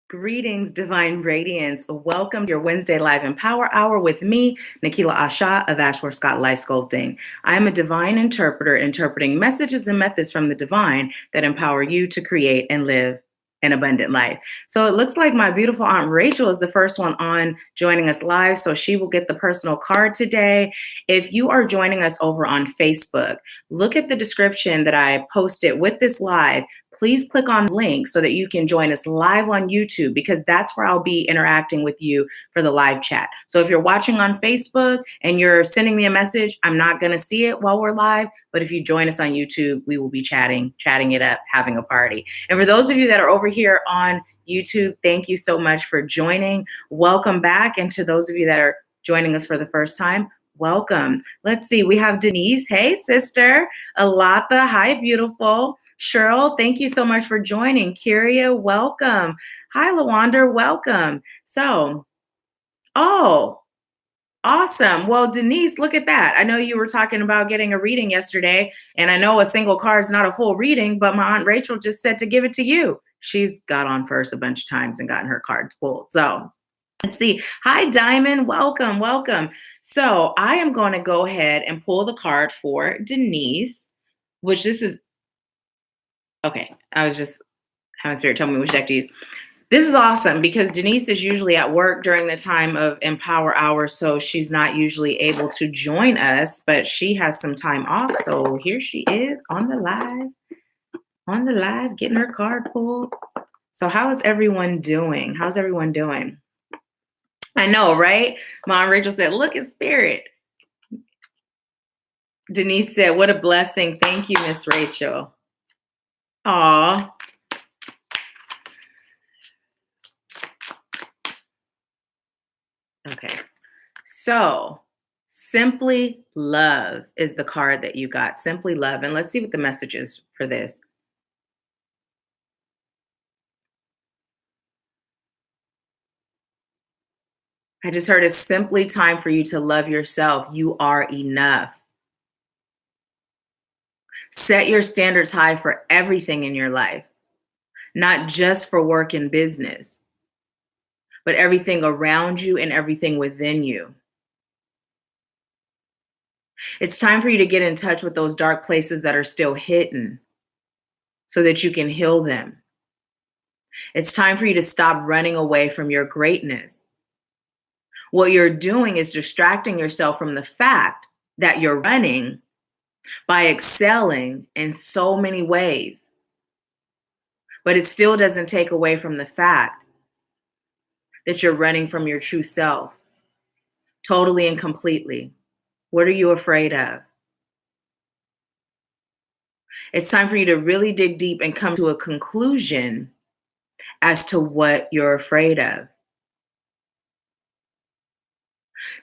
Greetings, Divine Radiance. Welcome to your Wednesday Live Empower Hour with me, Nahkila Isha of Ashworth Life Sculpting. I am a divine interpreter interpreting messages and methods from the divine that empower you to create and live an abundant life. So it looks like my beautiful Aunt Rachel is the first one on joining us live, so she will get the personal card today. If you are joining us over on Facebook, look at the description that I posted with this live. Please click on the link so that you can join us live on YouTube, because that's where I'll be interacting with you for the live chat. So if you're watching on Facebook and you're sending me a message, I'm not going to see it while we're live. But if you join us on YouTube, we will be chatting it up, having a party. And for those of you that are over here on YouTube, thank you so much for joining. Welcome back. And to those of you that are joining us for the first time, welcome. Let's see. We have Denise. Hey, sister. Alatha. Hi, beautiful. Cheryl, thank you so much for joining. Kyria, welcome. Hi, Lawander, welcome. So, oh, awesome. Well, Denise, look at that. I know you were talking about getting a reading yesterday, and I know a single card is not a full reading, but my Aunt Rachel just said to give it to you. She's got on first a bunch of times and gotten her cards pulled. So, let's see. Hi, Diamond. Welcome, welcome. So, I am going to go ahead and pull the card for Denise, which this is okay, I was just having Spirit tell me which deck to use. This is awesome because Denise is usually at work during the time of Empower Hour, so she's not usually able to join us, but she has some time off. So here she is on the live, getting her card pulled. So how is everyone doing? How's everyone doing? I know, right? Mom Rachel said, look at Spirit. Denise said, what a blessing. Thank you, Miss Rachel. Aw. Okay. So, Simply Love is the card that you got. Simply Love. And let's see what the message is for this. I just heard it's simply time for you to love yourself. You are enough. Set your standards high for everything in your life, not just for work and business, but everything around you and everything within you. It's time for you to get in touch with those dark places that are still hidden so that you can heal them. It's time for you to stop running away from your greatness. What you're doing is distracting yourself from the fact that you're running by excelling in so many ways. But it still doesn't take away from the fact that you're running from your true self, totally and completely. What are you afraid of? It's time for you to really dig deep and come to a conclusion as to what you're afraid of.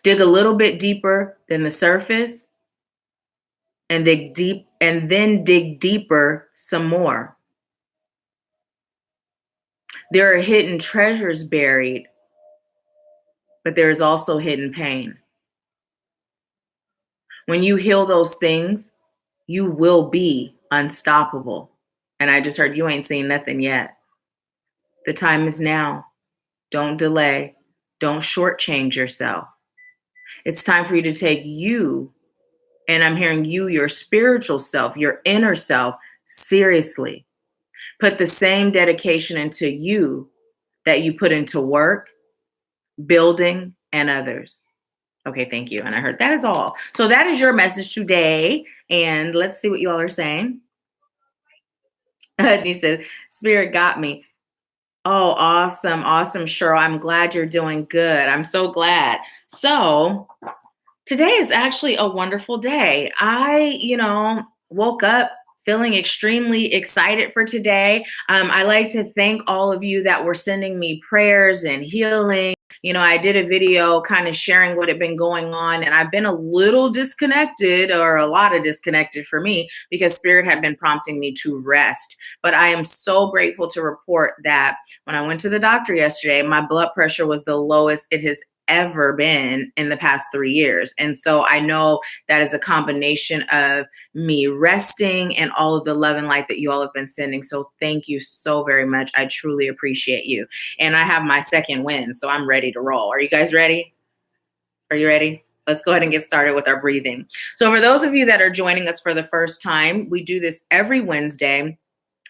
Dig a little bit deeper than the surface, and then dig deeper some more. There are hidden treasures buried, but there is also hidden pain. When you heal those things, you will be unstoppable. And I just heard you ain't seen nothing yet. The time is now. Don't delay. Don't shortchange yourself. It's time for you to take you, and I'm hearing you, your spiritual self, your inner self, seriously. Put the same dedication into you that you put into work, building, and others. Okay, thank you. And I heard that is all. So that is your message today. And let's see what you all are saying. He said, Spirit got me. Oh, awesome. Awesome, Cheryl. I'm glad you're doing good. I'm so glad. So today is actually a wonderful day. I, woke up feeling extremely excited for today. I like to thank all of you that were sending me prayers and healing. I did a video kind of sharing what had been going on, and I've been a little disconnected, or a lot of disconnected for me, because Spirit had been prompting me to rest. But I am so grateful to report that when I went to the doctor yesterday, my blood pressure was the lowest it has ever been in the past 3 years. And so I know that is a combination of me resting and all of the love and light that you all have been sending. So thank you so very much. I truly appreciate you. And I have my second win, so I'm ready to roll. Are you guys ready? Are you ready? Let's go ahead and get started with our breathing. So for those of you that are joining us for the first time, we do this every Wednesday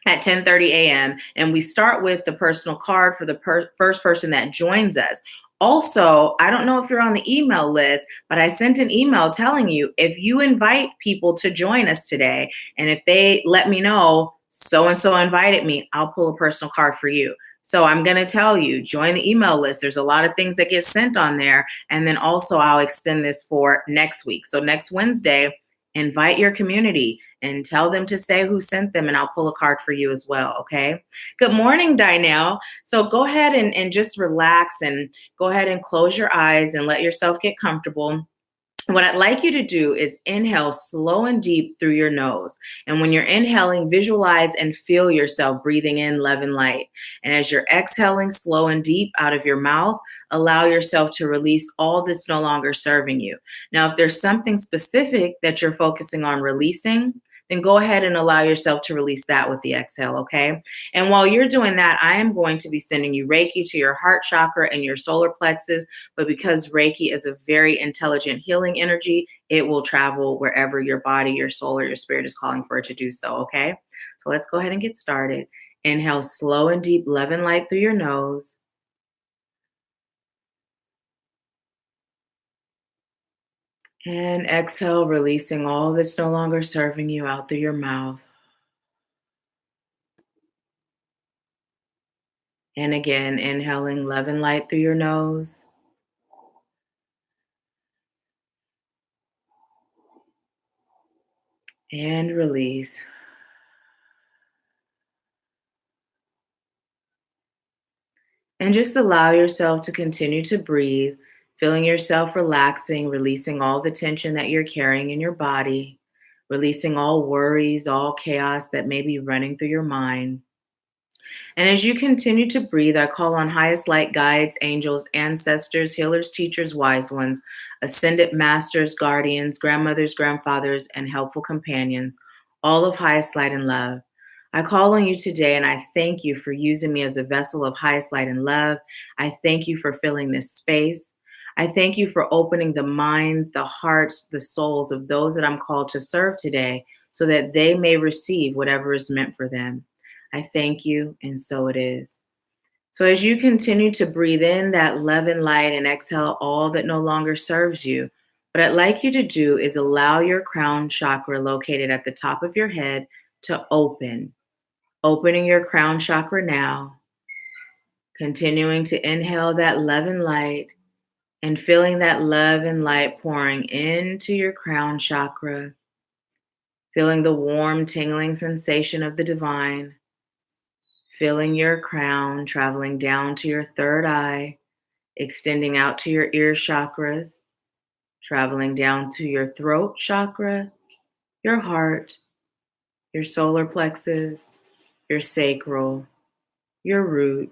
at 10:30 a.m. and we start with the personal card for the first person that joins us. Also, I don't know if you're on the email list, but I sent an email telling you if you invite people to join us today, and if they let me know so and so invited me, I'll pull a personal card for you. So I'm going to tell you, join the email list. There's a lot of things that get sent on there. And then also I'll extend this for next week. So next Wednesday, invite your community and tell them to say who sent them, and I'll pull a card for you as well, okay? Good morning, Dinell. So go ahead and just relax and go ahead and close your eyes and let yourself get comfortable. What I'd like you to do is inhale slow and deep through your nose. And when you're inhaling, visualize and feel yourself breathing in love and light. And as you're exhaling slow and deep out of your mouth, allow yourself to release all that's no longer serving you. Now, if there's something specific that you're focusing on releasing, then go ahead and allow yourself to release that with the exhale, okay? And while you're doing that, I am going to be sending you Reiki to your heart chakra and your solar plexus. But because Reiki is a very intelligent healing energy, it will travel wherever your body, your soul, or your spirit is calling for it to do so, okay? So let's go ahead and get started. Inhale slow and deep love and light through your nose. And exhale, releasing all that's no longer serving you out through your mouth. And again, inhaling love and light through your nose. And release. And just allow yourself to continue to breathe, feeling yourself relaxing, releasing all the tension that you're carrying in your body, releasing all worries, all chaos that may be running through your mind. And as you continue to breathe, I call on highest light guides, angels, ancestors, healers, teachers, wise ones, ascended masters, guardians, grandmothers, grandfathers, and helpful companions, all of highest light and love. I call on you today and I thank you for using me as a vessel of highest light and love. I thank you for filling this space. I thank you for opening the minds, the hearts, the souls of those that I'm called to serve today so that they may receive whatever is meant for them. I thank you, and so it is. So as you continue to breathe in that love and light and exhale all that no longer serves you, what I'd like you to do is allow your crown chakra located at the top of your head to open. Opening your crown chakra now, continuing to inhale that love and light and feeling that love and light pouring into your crown chakra, feeling the warm, tingling sensation of the divine. Feeling your crown traveling down to your third eye, extending out to your ear chakras, traveling down to your throat chakra, your heart, your solar plexus, your sacral, your root,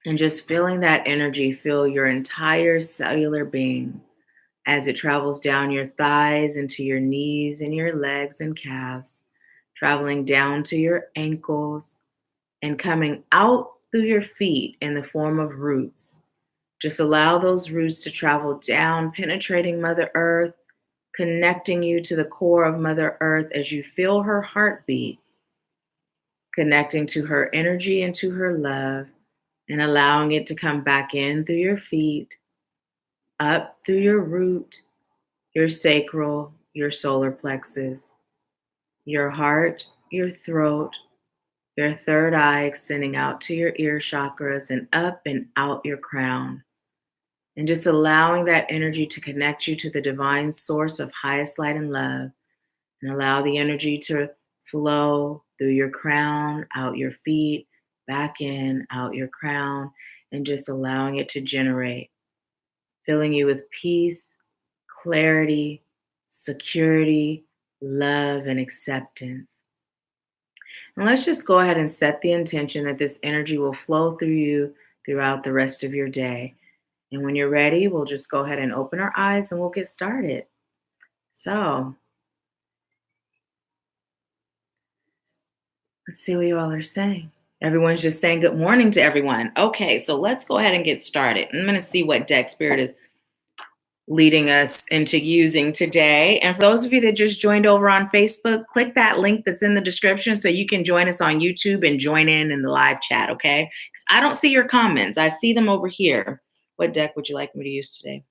and just feeling that energy fill your entire cellular being as it travels down your thighs into your knees and your legs and calves, traveling down to your ankles, and coming out through your feet in the form of roots. Just allow those roots to travel down, penetrating Mother Earth, connecting you to the core of Mother Earth as you feel her heartbeat, connecting to her energy and to her love, and allowing it to come back in through your feet, up through your root, your sacral, your solar plexus, your heart, your throat, your third eye extending out to your ear chakras and up and out your crown. And just allowing that energy to connect you to the divine source of highest light and love. And allow the energy to flow through your crown, out your feet, back in, out your crown, and just allowing it to generate, filling you with peace, clarity, security, love, and acceptance. And let's just go ahead and set the intention that this energy will flow through you throughout the rest of your day. And when you're ready, we'll just go ahead and open our eyes and we'll get started. So let's see what you all are saying. Everyone's just saying good morning to everyone. Okay, so let's go ahead and get started. I'm going to see what deck Spirit is leading us into using today. And for those of you that just joined over on Facebook, click that link that's in the description so you can join us on YouTube and join in the live chat, okay? Because I don't see your comments. I see them over here. What deck would you like me to use today?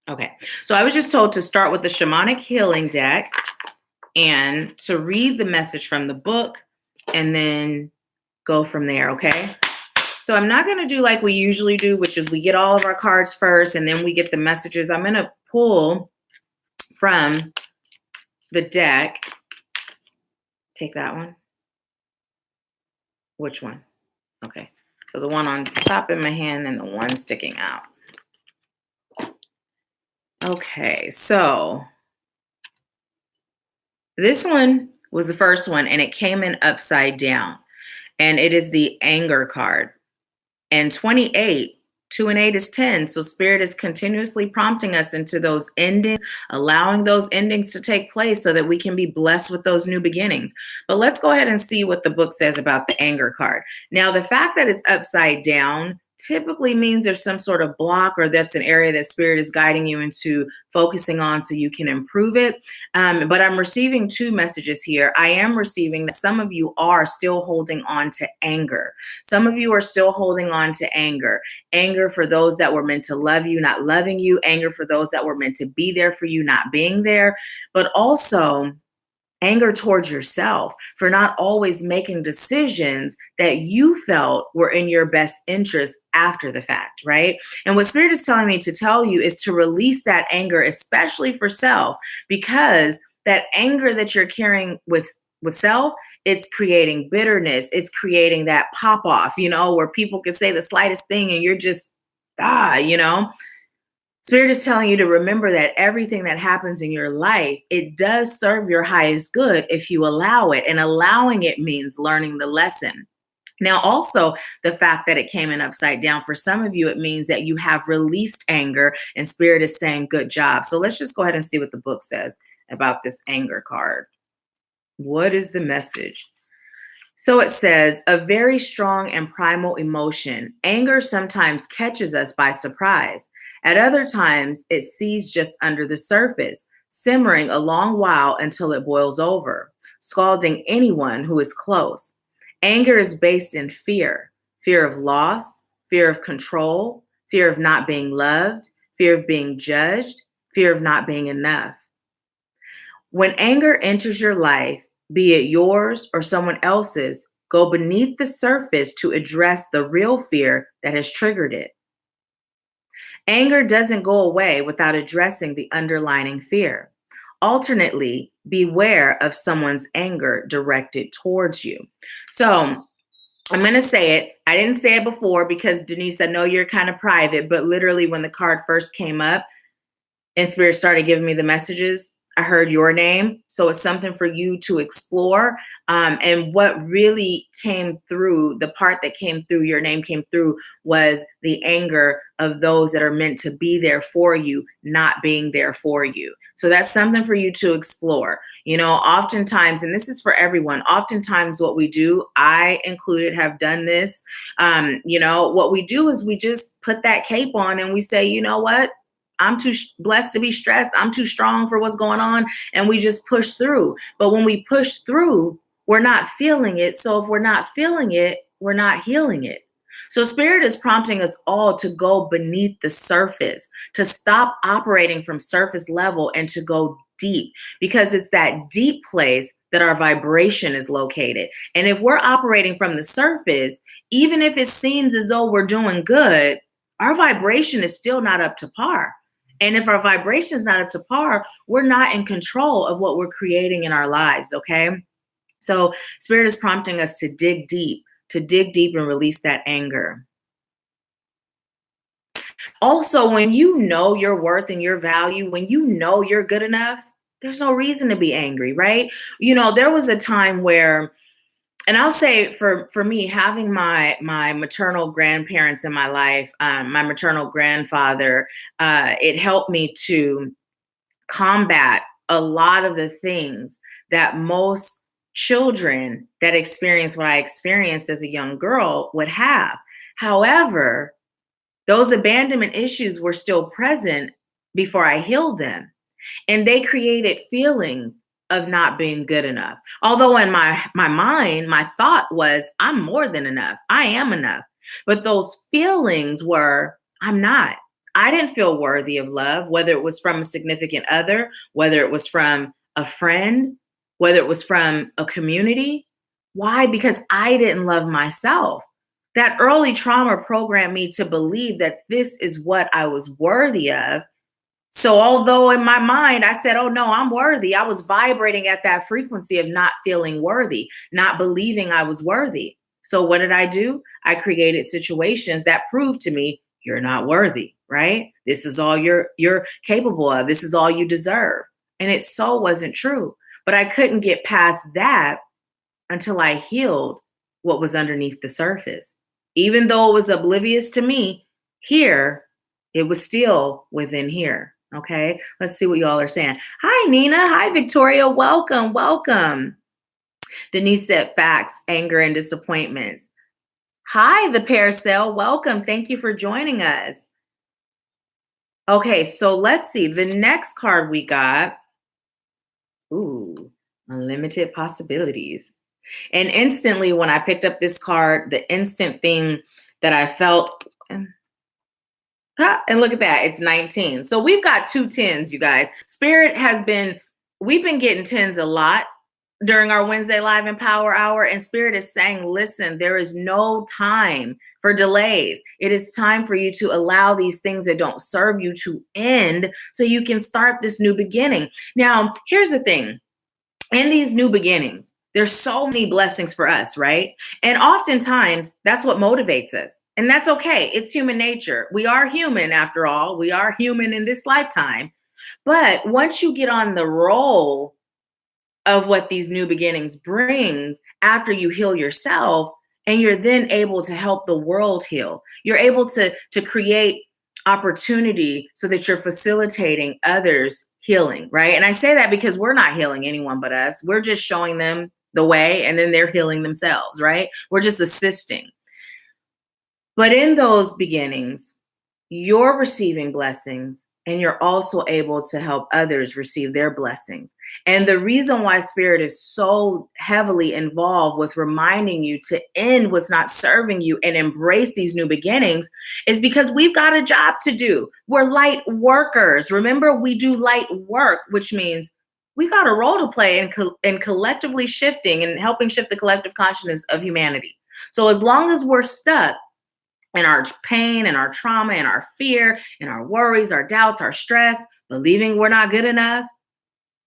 Okay, so I was just told to start with the Shamanic Healing deck and to read the message from the book and then go from there, okay? So I'm not going to do like we usually do, which is we get all of our cards first and then we get the messages. I'm going to pull from the deck. Take that one. Which one? Okay. So the one on top in my hand and the one sticking out. Okay. So this one was the first one and it came in upside down. And it is the anger card. And 28, 2 and 8 is 10. So Spirit is continuously prompting us into those endings, allowing those endings to take place so that we can be blessed with those new beginnings. But let's go ahead and see what the book says about the anger card. Now, the fact that it's upside down typically means there's some sort of block or that's an area that Spirit is guiding you into focusing on so you can improve it. But I'm receiving two messages here. I am receiving that some of you are still holding on to anger. Some of you are still holding on to anger. Anger for those that were meant to love you, not loving you. Anger for those that were meant to be there for you, not being there. But also anger towards yourself for not always making decisions that you felt were in your best interest after the fact, right? And what Spirit is telling me to tell you is to release that anger, especially for self, because that anger that you're carrying with self, it's creating bitterness. It's creating that pop off, where people can say the slightest thing and you're just, Spirit is telling you to remember that everything that happens in your life, it does serve your highest good if you allow it. And allowing it means learning the lesson. Now, also, the fact that it came in upside down, for some of you, it means that you have released anger and Spirit is saying, good job. So let's just go ahead and see what the book says about this anger card. What is the message? So it says, a very strong and primal emotion. Anger sometimes catches us by surprise. At other times, it sees just under the surface, simmering a long while until it boils over, scalding anyone who is close. Anger is based in fear, fear of loss, fear of control, fear of not being loved, fear of being judged, fear of not being enough. When anger enters your life, be it yours or someone else's, go beneath the surface to address the real fear that has triggered it. Anger doesn't go away without addressing the underlying fear. Alternately, beware of someone's anger directed towards you. So I'm going to say it. I didn't say it before because Denise, I know you're kind of private, but literally when the card first came up and Spirit started giving me the messages, I heard your name. So it's something for you to explore. And what really came through, the part that came through, your name came through, was the anger of those that are meant to be there for you, not being there for you. So that's something for you to explore. Oftentimes, and this is for everyone, oftentimes what we do, I included have done this, what we do is we just put that cape on and we say, you know what? I'm too blessed to be stressed. I'm too strong for what's going on. And we just push through. But when we push through, we're not feeling it. So if we're not feeling it, we're not healing it. So Spirit is prompting us all to go beneath the surface, to stop operating from surface level and to go deep, because it's that deep place that our vibration is located. And if we're operating from the surface, even if it seems as though we're doing good, our vibration is still not up to par. And if our vibration is not up to par, we're not in control of what we're creating in our lives, okay? So Spirit is prompting us to dig deep and release that anger. Also, when you know your worth and your value, when you know you're good enough, there's no reason to be angry, right? There was a time where and I'll say for me, having my maternal grandparents in my life, my maternal grandfather, it helped me to combat a lot of the things that most children that experience what I experienced as a young girl would have. However, those abandonment issues were still present before I healed them. And they created feelings of not being good enough. Although in my mind, my thought was, I'm more than enough. I am enough. But those feelings were, I'm not. I didn't feel worthy of love, whether it was from a significant other, whether it was from a friend, whether it was from a community. Why? Because I didn't love myself. That early trauma programmed me to believe that this is what I was worthy of. So although in my mind I said, oh no, I'm worthy, I was vibrating at that frequency of not feeling worthy, not believing I was worthy. So what did I do? I created situations that proved to me you're not worthy, right? This is all you're capable of. This is all you deserve. And it so wasn't true. But I couldn't get past that until I healed what was underneath the surface. Even though it was oblivious to me, here, it was still within here. Okay, let's see what y'all are saying. Hi, Nina. Hi, Victoria. Welcome, welcome. Denise said facts, anger, and disappointments. Hi, the Paracel. Welcome. Thank you for joining us. Okay, so let's see. The next card we got. Ooh, unlimited possibilities. And instantly, when I picked up this card, the instant thing that I felt, and look at that, it's 19. So we've got 2 10s, you guys. Spirit we've been getting 10s a lot during our Wednesday Live and Power Hour. And Spirit is saying, listen, there is no time for delays. It is time for you to allow these things that don't serve you to end so you can start this new beginning. Now, here's the thing. In these new beginnings, there's so many blessings for us, right? And oftentimes that's what motivates us. And that's okay. It's human nature. We are human after all. We are human in this lifetime. But once you get on the roll of what these new beginnings bring after you heal yourself, and you're then able to help the world heal, you're able to create opportunity so that you're facilitating others healing, right? And I say that because we're not healing anyone but us. We're just showing them the way, and then they're healing themselves, right? We're just assisting. But in those beginnings, you're receiving blessings, and you're also able to help others receive their blessings. And the reason why Spirit is so heavily involved with reminding you to end what's not serving you and embrace these new beginnings is because we've got a job to do. We're light workers. Remember, we do light work, which means we got a role to play in collectively shifting and helping shift the collective consciousness of humanity. So as long as we're stuck and our pain and our trauma and our fear and our worries, our doubts, our stress, believing we're not good enough,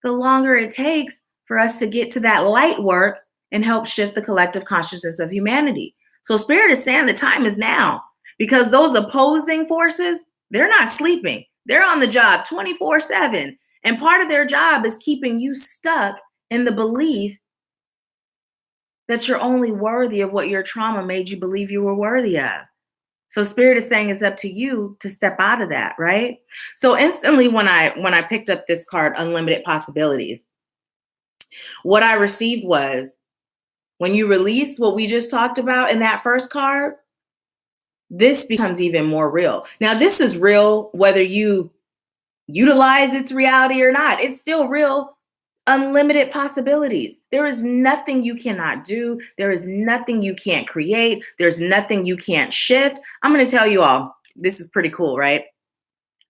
the longer it takes for us to get to that light work and help shift the collective consciousness of humanity. So Spirit is saying the time is now, because those opposing forces, they're not sleeping. They're on the job 24/7. And part of their job is keeping you stuck in the belief that you're only worthy of what your trauma made you believe you were worthy of. So Spirit is saying it's up to you to step out of that, right? So instantly when I picked up this card, Unlimited Possibilities, what I received was, when you release what we just talked about in that first card, this becomes even more real. Now, this is real whether you utilize its reality or not. It's still real. Unlimited possibilities. There is nothing you cannot do. There is nothing you can't create. There's nothing you can't shift. I'm going to tell you all, this is pretty cool, right?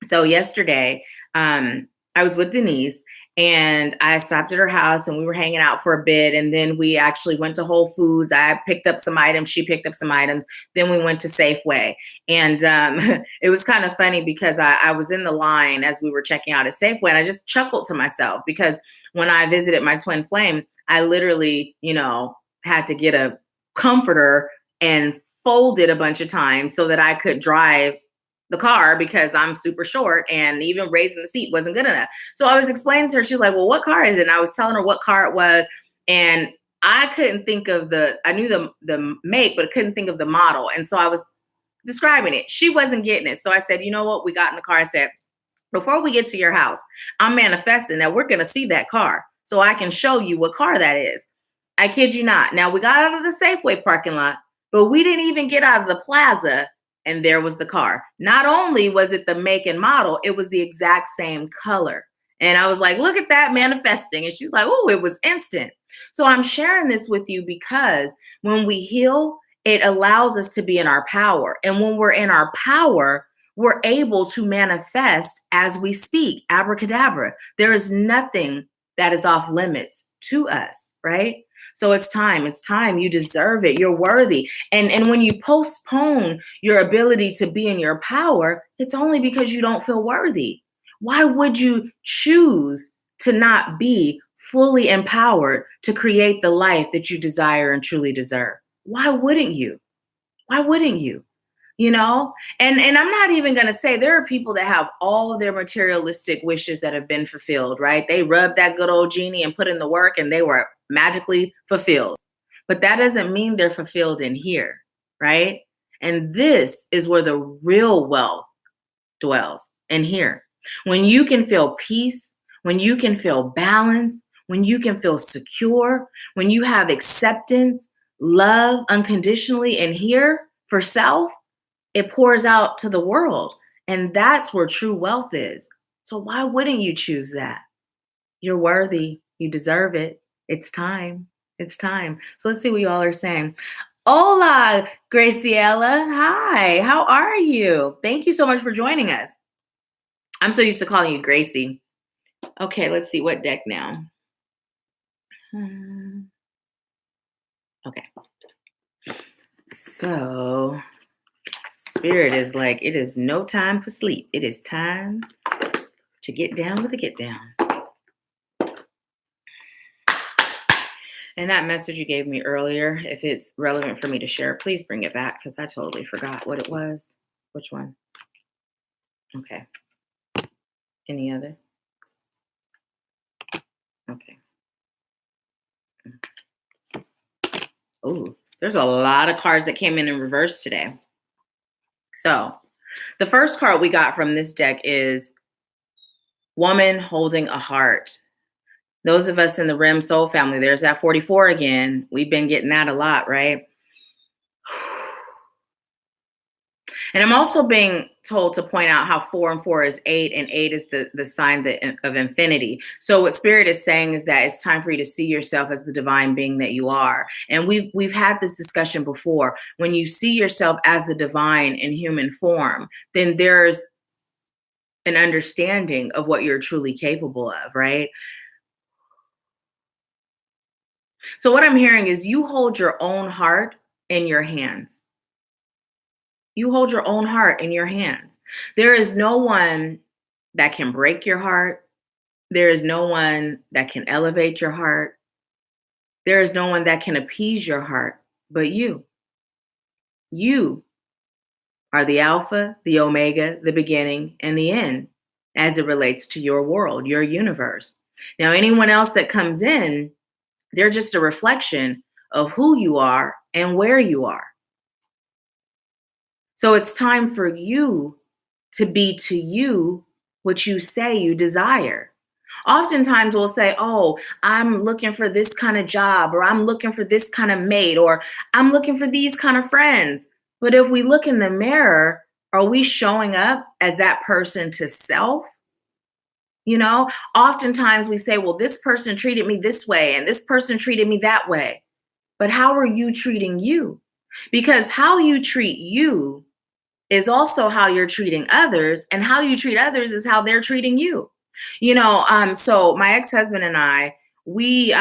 So yesterday, I was with Denise, and I stopped at her house, and we were hanging out for a bit. And then we actually went to Whole Foods. I picked up some items. She picked up some items. Then we went to Safeway. And it was kind of funny because I was in the line as we were checking out at Safeway, and I just chuckled to myself because when I visited my twin flame, I literally, had to get a comforter and fold it a bunch of times so that I could drive the car because I'm super short, and even raising the seat wasn't good enough. So I was explaining to her, she's like, well, what car is it? And I was telling her what car it was. And I couldn't think of I knew the make, but I couldn't think of the model. And so I was describing it. She wasn't getting it. So I said, you know what? We got in the car. I said, before we get to your house, I'm manifesting that we're going to see that car so I can show you what car that is. I kid you not. Now, we got out of the Safeway parking lot, but we didn't even get out of the plaza, and there was the car. Not only was it the make and model, it was the exact same color. And I was like, look at that manifesting. And she's like, oh, it was instant. So I'm sharing this with you because when we heal, it allows us to be in our power. And when we're in our power, we're able to manifest as we speak. Abracadabra. There is nothing that is off limits to us, right? So it's time. It's time. You deserve it. You're worthy. And when you postpone your ability to be in your power, it's only because you don't feel worthy. Why would you choose to not be fully empowered to create the life that you desire and truly deserve? Why wouldn't you? Why wouldn't you? You know, and I'm not even going to say there are people that have all of their materialistic wishes that have been fulfilled, right? They rubbed that good old genie and put in the work and they were magically fulfilled. But that doesn't mean they're fulfilled in here, right? And this is where the real wealth dwells, in here. When you can feel peace, when you can feel balance, when you can feel secure, when you have acceptance, love unconditionally in here for self, it pours out to the world. And that's where true wealth is. So why wouldn't you choose that? You're worthy. You deserve it. It's time. It's time. So let's see what you all are saying. Hola, Graciela. Hi, how are you? Thank you so much for joining us. I'm so used to calling you Gracie. Okay, let's see what deck now. Okay. So Spirit is like, it is no time for sleep. It is time to get down with the get down. And that message you gave me earlier, if it's relevant for me to share, please bring it back because I totally forgot what it was. Which one? Okay. Any other? Okay. Oh, there's a lot of cards that came in reverse today. So the first card we got from this deck is Woman Holding a Heart. Those of us in the Rim Soul family, there's that 44 again. We've been getting that a lot, right? And I'm also being told to point out how 4 and 4 is 8, and 8 is the sign of infinity. So what Spirit is saying is that it's time for you to see yourself as the divine being that you are. And we've had this discussion before. When you see yourself as the divine in human form, then there's an understanding of what you're truly capable of, right? So what I'm hearing is you hold your own heart in your hands. You hold your own heart in your hands. There is no one that can break your heart. There is no one that can elevate your heart. There is no one that can appease your heart but you. You are the Alpha, the Omega, the beginning, and the end as it relates to your world, your universe. Now, anyone else that comes in, they're just a reflection of who you are and where you are. So it's time for you to be to you what you say you desire. Oftentimes we'll say, oh, I'm looking for this kind of job, or I'm looking for this kind of mate, or I'm looking for these kind of friends. But if we look in the mirror, are we showing up as that person to self? You know, oftentimes we say, well, this person treated me this way and this person treated me that way. But how are you treating you? Because how you treat you is also how you're treating others, and how you treat others is how they're treating you. You know, so my ex-husband and I, we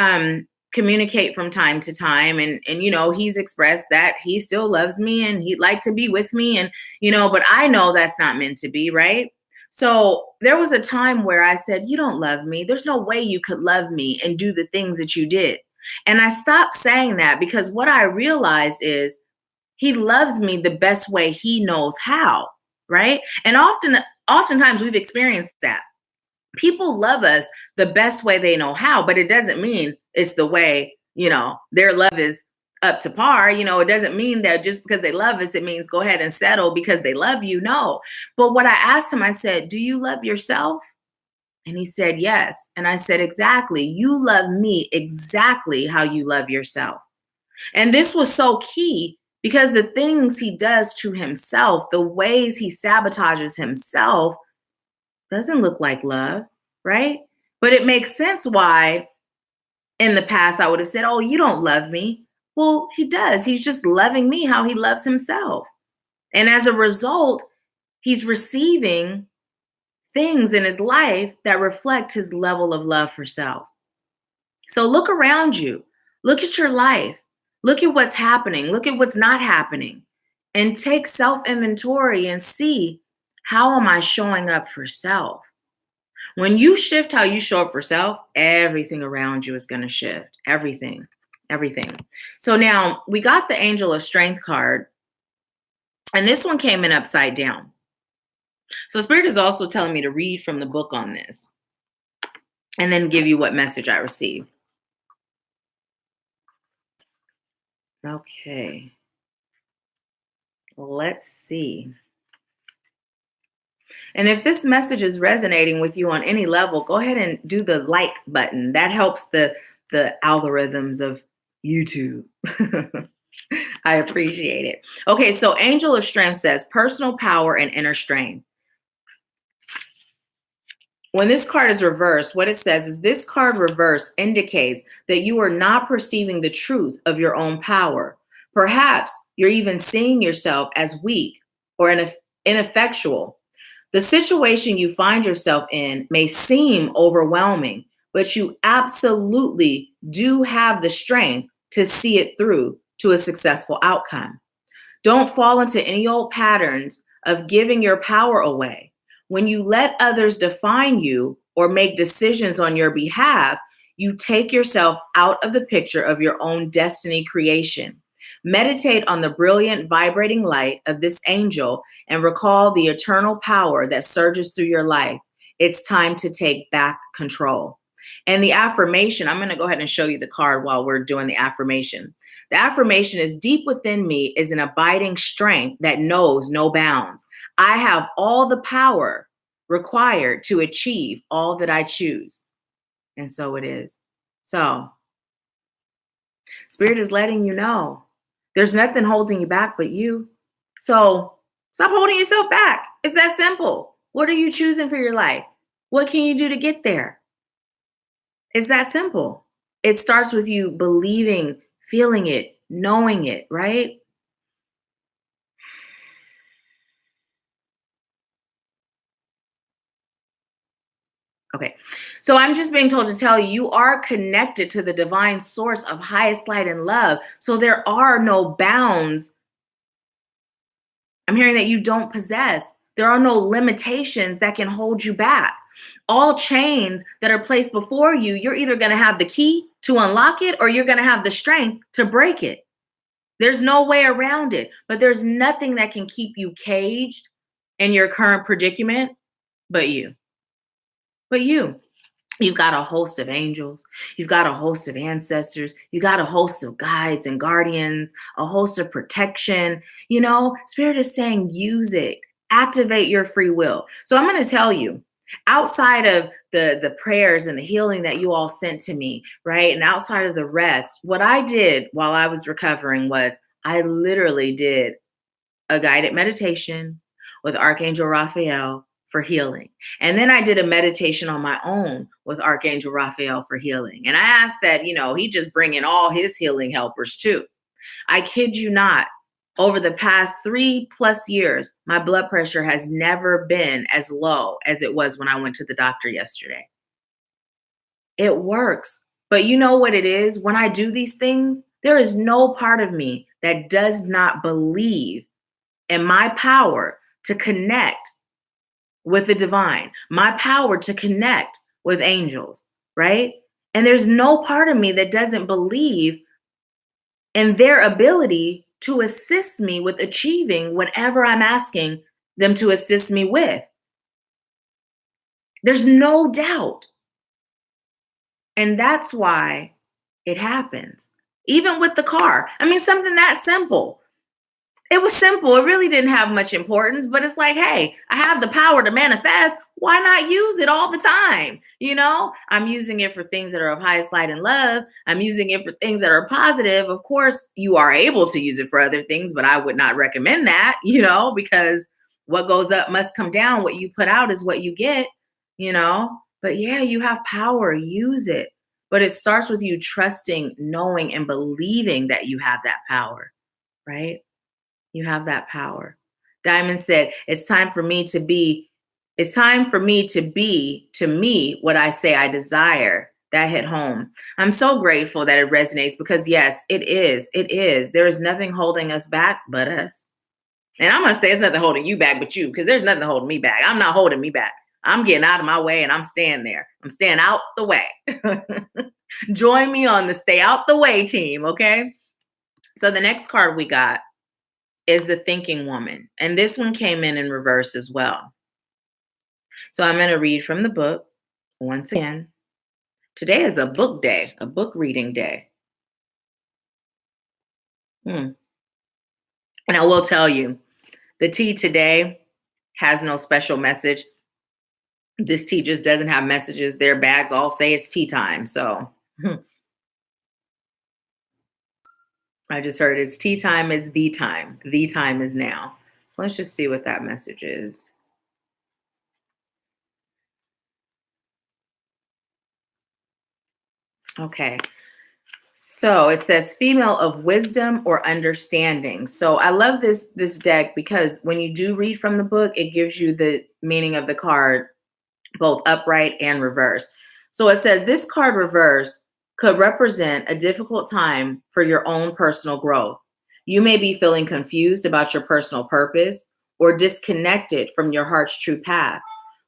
communicate from time to time, and you know, he's expressed that he still loves me and he'd like to be with me, and you know, but I know that's not meant to be, right? So there was a time where I said, you don't love me. There's no way you could love me and do the things that you did. And I stopped saying that because what I realized is he loves me the best way he knows how, right? And oftentimes we've experienced that. People love us the best way they know how, but it doesn't mean it's the way their love is up to par. It doesn't mean that just because they love us, it means go ahead and settle because they love you. No. But what I asked him, I said, do you love yourself? And he said, yes. And I said, exactly. You love me exactly how you love yourself. And this was so key because the things he does to himself, the ways he sabotages himself, doesn't look like love, right? But it makes sense why in the past I would have said, oh, you don't love me. Well, he does. He's just loving me how he loves himself. And as a result, he's receiving things in his life that reflect his level of love for self. So look around you. Look at your life. Look at what's happening. Look at what's not happening. And take self-inventory and see, how am I showing up for self? When you shift how you show up for self, everything around you is going to shift. Everything. So now we got the Angel of Strength card. And this one came in upside down. So Spirit is also telling me to read from the book on this and then give you what message I received. Okay. Let's see. And if this message is resonating with you on any level, go ahead and do the like button. That helps the algorithms of YouTube. I appreciate it. Okay, so Angel of Strength says personal power and inner strength. When this card is reversed, what it says is this card reverse indicates that you are not perceiving the truth of your own power. Perhaps you're even seeing yourself as weak or ineffectual. The situation you find yourself in may seem overwhelming, but you absolutely do have the strength to see it through to a successful outcome. Don't fall into any old patterns of giving your power away. When you let others define you or make decisions on your behalf, you take yourself out of the picture of your own destiny creation. Meditate on the brilliant, vibrating light of this angel and recall the eternal power that surges through your life. It's time to take back control. And the affirmation, I'm going to go ahead and show you the card while we're doing the affirmation. The affirmation is deep within me is an abiding strength that knows no bounds. I have all the power required to achieve all that I choose. And so it is. So Spirit is letting you know there's nothing holding you back but you. So stop holding yourself back. It's that simple. What are you choosing for your life? What can you do to get there? It's that simple. It starts with you believing, feeling it, knowing it, right? Okay, so I'm just being told to tell you, you are connected to the divine source of highest light and love. So there are no bounds. I'm hearing that you don't possess. There are no limitations that can hold you back. All chains that are placed before you, you're either going to have the key to unlock it or you're going to have the strength to break it. There's no way around it, but there's nothing that can keep you caged in your current predicament but you. But you. You've got a host of angels. You've got a host of ancestors. You got a host of guides and guardians, a host of protection. Spirit is saying use it. Activate your free will. So I'm going to tell you, outside of the prayers and the healing that you all sent to me, right? And outside of the rest, what I did while I was recovering was I literally did a guided meditation with Archangel Raphael for healing. And then I did a meditation on my own with Archangel Raphael for healing. And I asked that, he just bring in all his healing helpers too. I kid you not, over the past 3+ years, my blood pressure has never been as low as it was when I went to the doctor yesterday. It works. But you know what it is? When I do these things, there is no part of me that does not believe in my power to connect with the divine, my power to connect with angels, right? And there's no part of me that doesn't believe in their ability to assist me with achieving whatever I'm asking them to assist me with. There's no doubt. And that's why It happens. Even with the car. I mean, something that simple. It was simple. It really didn't have much importance, but it's like, hey, I have the power to manifest. Why not use it all the time? You know, I'm using it for things that are of highest light and love. I'm using it for things that are positive. Of course, you are able to use it for other things, but I would not recommend that, you know, because what goes up must come down. What you put out is what you get, you know. But yeah, you have power. Use it. But it starts with you trusting, knowing, and believing that you have that power, right? You have that power. Diamond said, it's time for me to be to me what I say I desire. That hit home. I'm so grateful that it resonates because yes, it is. It is. There is nothing holding us back but us. And I'm going to say it's nothing holding you back but you because there's nothing holding me back. I'm not holding me back. I'm getting out of my way and I'm staying there. I'm staying out the way. Join me on the stay out the way team, okay? So the next card we got is the thinking woman. And this one came in reverse as well. So I'm going to read from the book once again. Today is a book day, a book reading day. And I will tell you, the tea today has no special message. This tea just doesn't have messages. Their bags all say it's tea time. So I just heard it's tea time is the time. The time is now. Let's just see what that message is. Okay. So it says female of wisdom or understanding. So I love this deck because when you do read from the book, it gives you the meaning of the card, both upright and reverse. So it says this card reverse could represent a difficult time for your own personal growth. You may be feeling confused about your personal purpose or disconnected from your heart's true path.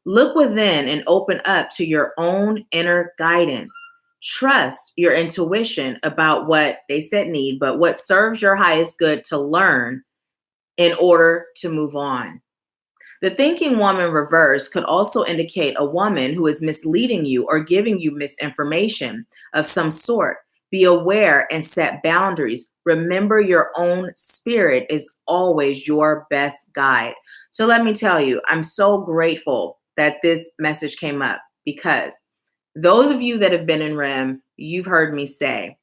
Look within and open up to your own inner guidance. Trust your intuition about what they said need, but what serves your highest good to learn in order to move on. The thinking woman reverse could also indicate a woman who is misleading you or giving you misinformation of some sort. Be aware and set boundaries. Remember, your own spirit is always your best guide. So let me tell you, I'm so grateful that this message came up because those of you that have been in REM, you've heard me say,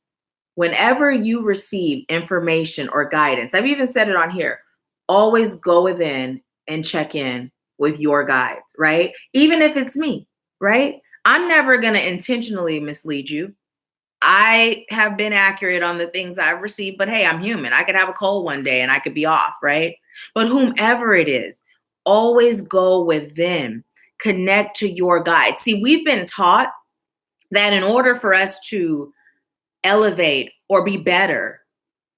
whenever you receive information or guidance, I've even said it on here, always go within and check in with your guides, right? Even if it's me, right? I'm never going to intentionally mislead you. I have been accurate on the things I've received, but hey, I'm human. I could have a cold one day and I could be off, right? But whomever it is, always go within, connect to your guide. See, we've been taught that in order for us to elevate or be better,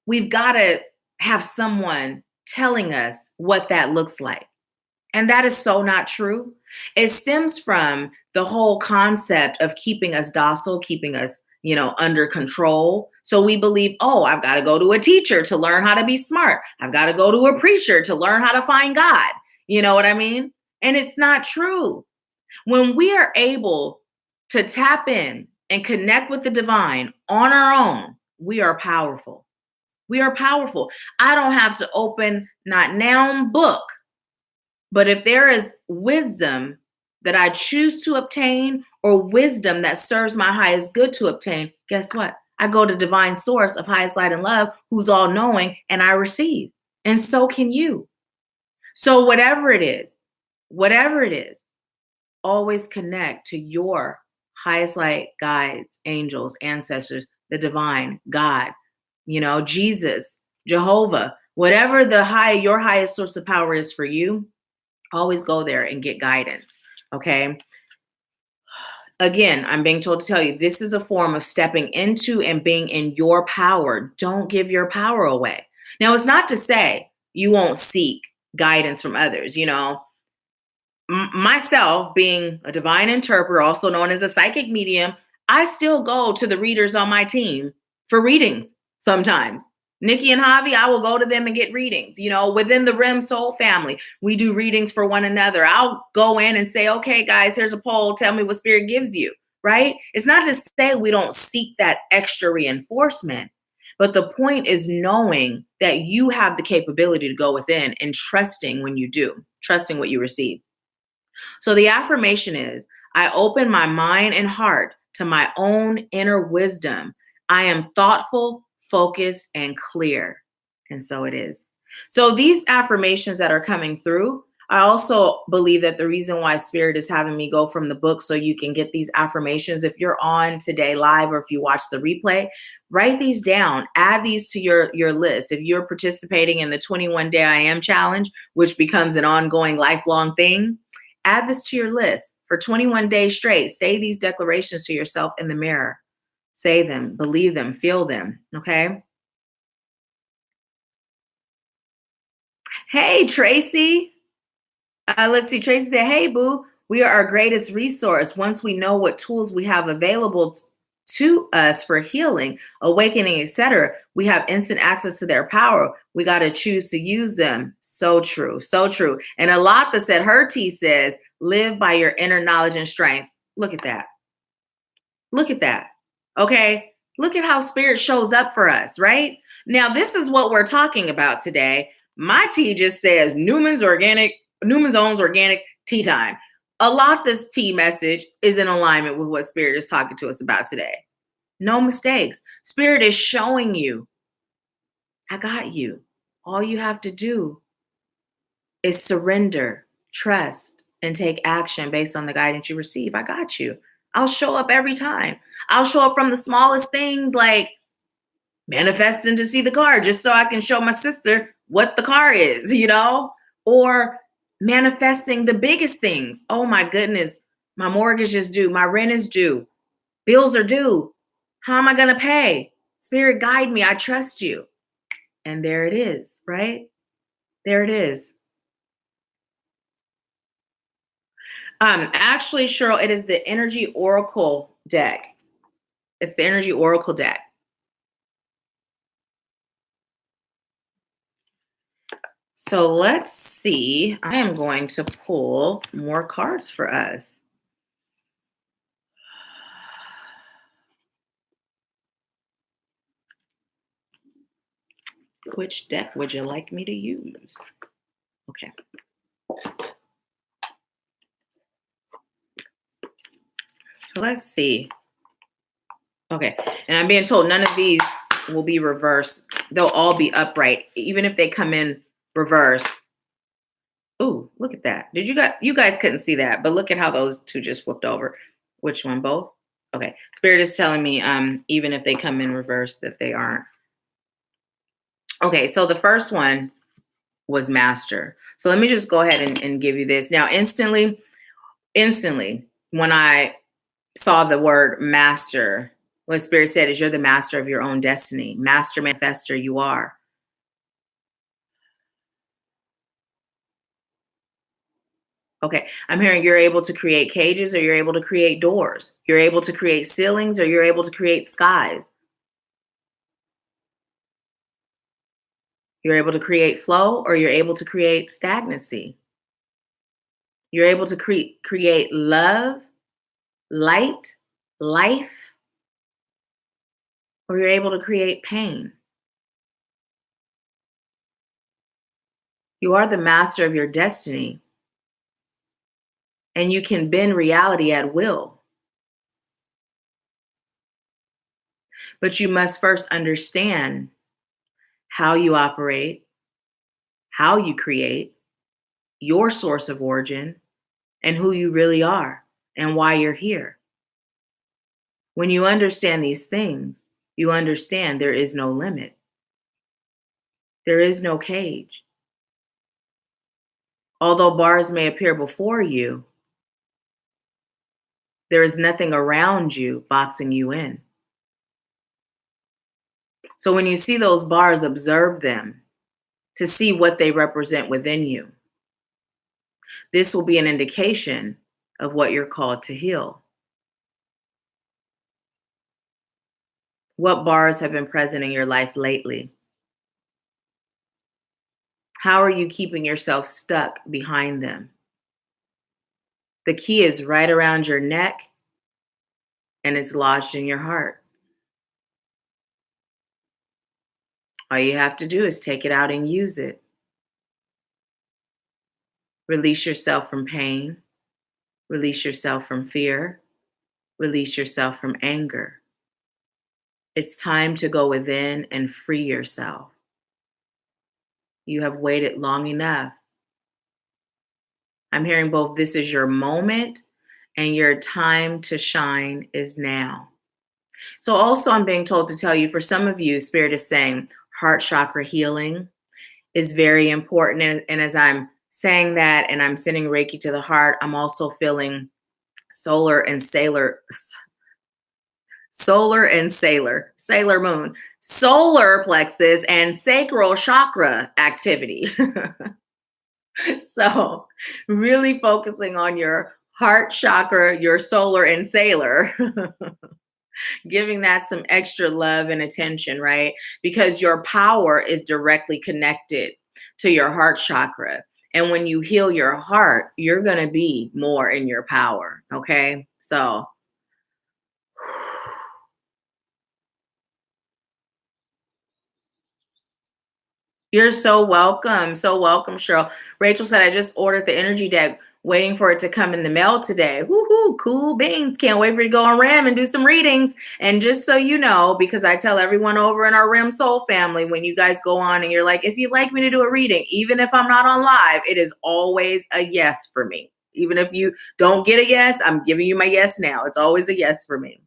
we've got to have someone telling us what that looks like. And that is so not true. It stems from the whole concept of keeping us docile, keeping us, under control. So we believe, oh, I've got to go to a teacher to learn how to be smart. I've got to go to a preacher to learn how to find God. You know what I mean? And it's not true. When we are able to tap in and connect with the divine on our own, we are powerful. We are powerful. I don't have to open not now book, but if there is wisdom that I choose to obtain or wisdom that serves my highest good to obtain, guess what? I go to divine source of highest light and love, who's all knowing, and I receive. And so can you. So whatever it is, always connect to your highest light guides, angels, ancestors, the divine, God, Jesus, Jehovah, whatever your highest source of power is for you, always go there and get guidance. Okay. Again, I'm being told to tell you, this is a form of stepping into and being in your power. Don't give your power away. Now, it's not to say you won't seek guidance from others. Myself being a divine interpreter, also known as a psychic medium, I still go to the readers on my team for readings sometimes. Nikki and Javi, I will go to them and get readings. Within the REM Soul family, we do readings for one another. I'll go in and say, okay, guys, here's a poll. Tell me what spirit gives you. right? It's not to say we don't seek that extra reinforcement, but the point is knowing that you have the capability to go within and trusting when you do, trusting what you receive. So the affirmation is, I open my mind and heart to my own inner wisdom. I am thoughtful, focused, and clear. And so it is. So these affirmations that are coming through, I also believe that the reason why Spirit is having me go from the book so you can get these affirmations, if you're on today live or if you watch the replay, write these down, add these to your list. If you're participating in the 21 Day I Am Challenge, which becomes an ongoing lifelong thing, add this to your list. For 21 days straight, say these declarations to yourself in the mirror. Say them, believe them, feel them, okay? Hey, Tracy. Let's see. Tracy said, hey, boo, we are our greatest resource. Once we know what tools we have available to us for healing, awakening, etc., we have instant access to their power. We got to choose to use them. So true. So true. And Alata said, her T says, live by your inner knowledge and strength. Look at that. Look at that. Okay. Look at how Spirit shows up for us, right? Now, this is what we're talking about today. My T just says Newman's Owns Organics Tea Time. A lot this tea message is in alignment with what Spirit is talking to us about today. No mistakes. Spirit is showing you, I got you. All you have to do is surrender, trust, and take action based on the guidance you receive. I got you. I'll show up every time. I'll show up from the smallest things, like manifesting to see the car just so I can show my sister what the car is, or manifesting the biggest things. Oh my goodness, my mortgage is due, my rent is due, bills are due. How am I going to pay? Spirit, guide me. I trust you. And there it is, right? There it is. Actually, Cheryl, it is the Energy Oracle deck. It's the Energy Oracle deck. So let's see. I am going to pull more cards for us. Which deck would you like me to use? Okay. So let's see. Okay. And I'm being told none of these will be reversed. They'll all be upright, even if they come in reverse. Oh, look at that. You guys couldn't see that, but look at how those two just flipped over. Which one? Both? Okay. Spirit is telling me even if they come in reverse that they aren't. Okay, so the first one was master. So let me just go ahead and give you this. Now, instantly, when I saw the word master, what Spirit said is you're the master of your own destiny. Master manifester, you are. Okay, I'm hearing you're able to create cages or you're able to create doors. You're able to create ceilings or you're able to create skies. You're able to create flow or you're able to create stagnancy. You're able to create love, light, life, or you're able to create pain. You are the master of your destiny, and you can bend reality at will. But you must first understand how you operate, how you create, your source of origin, and who you really are and why you're here. When you understand these things, you understand there is no limit. There is no cage. Although bars may appear before you, there is nothing around you boxing you in. So when you see those bars, observe them to see what they represent within you. This will be an indication of what you're called to heal. What bars have been present in your life lately? How are you keeping yourself stuck behind them? The key is right around your neck and it's lodged in your heart. All you have to do is take it out and use it. Release yourself from pain. Release yourself from fear. Release yourself from anger. It's time to go within and free yourself. You have waited long enough. I'm hearing both this is your moment and your time to shine is now. So also I'm being told to tell you, for some of you, Spirit is saying heart chakra healing is very important. And as I'm saying that and I'm sending Reiki to the heart, I'm also feeling solar and sailor moon, solar plexus and sacral chakra activity. So really focusing on your heart chakra, your solar and sailor, giving that some extra love and attention, right? Because your power is directly connected to your heart chakra. And when you heal your heart, you're going to be more in your power. Okay. So you're so welcome. So welcome, Cheryl. Rachel said, I just ordered the energy deck, waiting for it to come in the mail today. Woohoo, cool beans. Can't wait for you to go on RAM and do some readings. And just so you know, because I tell everyone over in our RAM Soul family, when you guys go on and you're like, if you'd like me to do a reading, even if I'm not on live, it is always a yes for me. Even if you don't get a yes, I'm giving you my yes now. It's always a yes for me.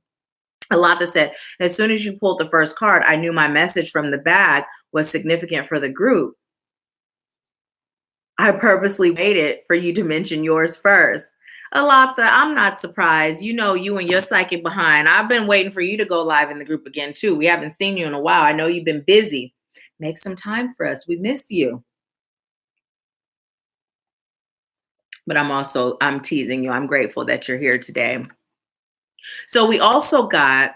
Alata said, as soon as you pulled the first card, I knew my message from the bag was significant for the group. I purposely waited for you to mention yours first. Alata, I'm not surprised. You know, you and your psychic behind. I've been waiting for you to go live in the group again, too. We haven't seen you in a while. I know you've been busy. Make some time for us. We miss you. But I'm teasing you. I'm grateful that you're here today. So we also got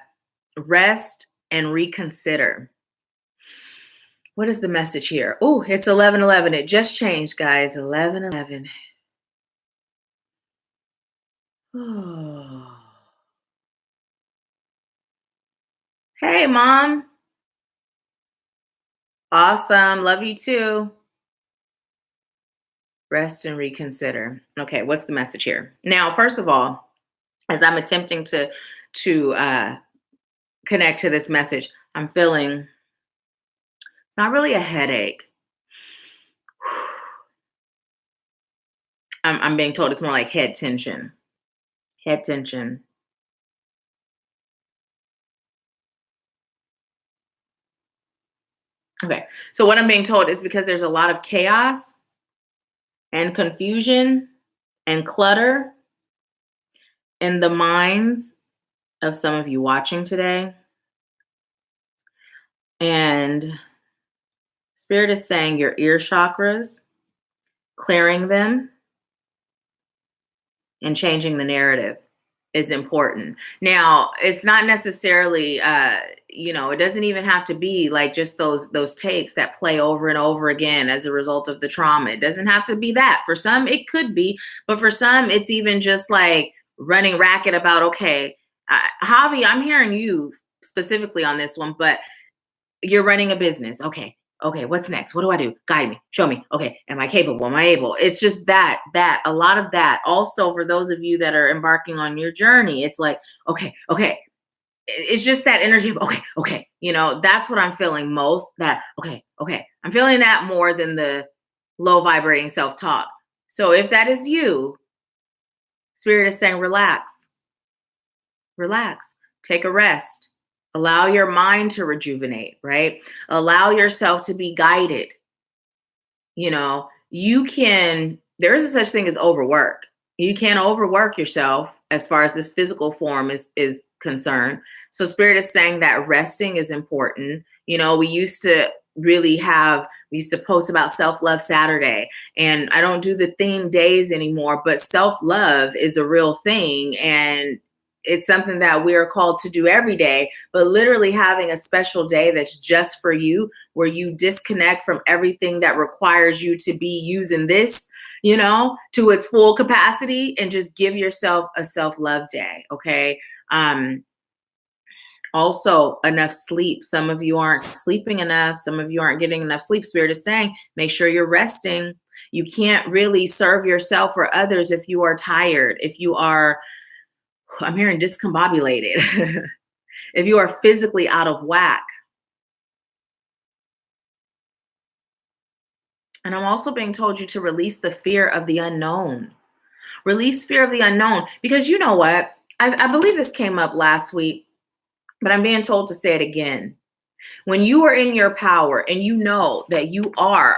rest and reconsider. What is the message here? Oh, it's 11:11. It just changed, guys. 11:11. Oh. Hey, Mom. Awesome. Love you too. Rest and reconsider. Okay, what's the message here? Now, first of all, as I'm attempting to connect to this message, I'm feeling not really a headache. I'm being told it's more like head tension. Head tension. Okay, so what I'm being told is because there's a lot of chaos and confusion and clutter in the minds of some of you watching today. And Spirit is saying your ear chakras, clearing them and changing the narrative is important. Now, it's not necessarily, it doesn't even have to be like just those tapes that play over and over again as a result of the trauma. It doesn't have to be that. For some, it could be, but for some, it's even just like running racket about, okay, Javi, I'm hearing you specifically on this one, but you're running a business. Okay, what's next? What do I do? Guide me, show me. Okay, am I capable? Am I able? It's just that a lot of that. Also, for those of you that are embarking on your journey, it's like, okay. It's just that energy of, okay. That's what I'm feeling most, that, okay. I'm feeling that more than the low vibrating self-talk. So if that is you, Spirit is saying, relax, take a rest. Allow your mind to rejuvenate, right? Allow yourself to be guided. There is a such thing as overwork. You can't overwork yourself as far as this physical form is concerned. So Spirit is saying that resting is important. We used to post about self-love Saturday, and I don't do the theme days anymore, but self-love is a real thing. And it's something that we are called to do every day, but literally having a special day that's just for you, where you disconnect from everything that requires you to be using this, to its full capacity, and just give yourself a self-love day. Okay. Also, enough sleep. Some of you aren't sleeping enough. Some of you aren't getting enough sleep. Spirit is saying, make sure you're resting. You can't really serve yourself or others if you are tired, if you are, I'm hearing discombobulated, if you are physically out of whack. And I'm also being told you to release the fear of the unknown. Release fear of the unknown. Because you know what? I believe this came up last week, but I'm being told to say it again. When you are in your power and you know that you are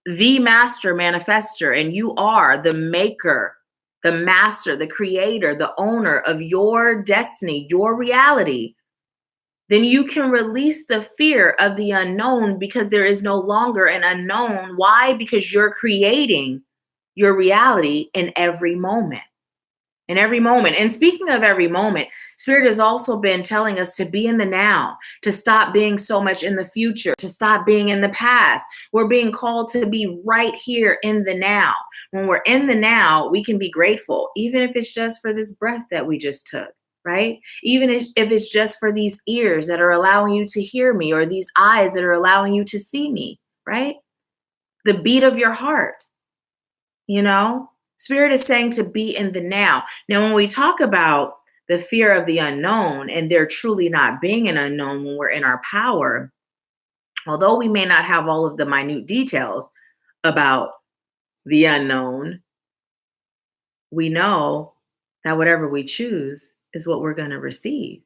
the master manifester and you are the maker, the master, the creator, the owner of your destiny, your reality, then you can release the fear of the unknown because there is no longer an unknown. Why? Because you're creating your reality in every moment. In every moment. And speaking of every moment, Spirit has also been telling us to be in the now, to stop being so much in the future, to stop being in the past. We're being called to be right here in the now. When we're in the now, we can be grateful, even if it's just for this breath that we just took, right? Even if it's just for these ears that are allowing you to hear me, or these eyes that are allowing you to see me, right? The beat of your heart, you know? Spirit is saying to be in the now. Now, when we talk about the fear of the unknown and there truly not being an unknown when we're in our power, although we may not have all of the minute details about the unknown, we know that whatever we choose is what we're going to receive.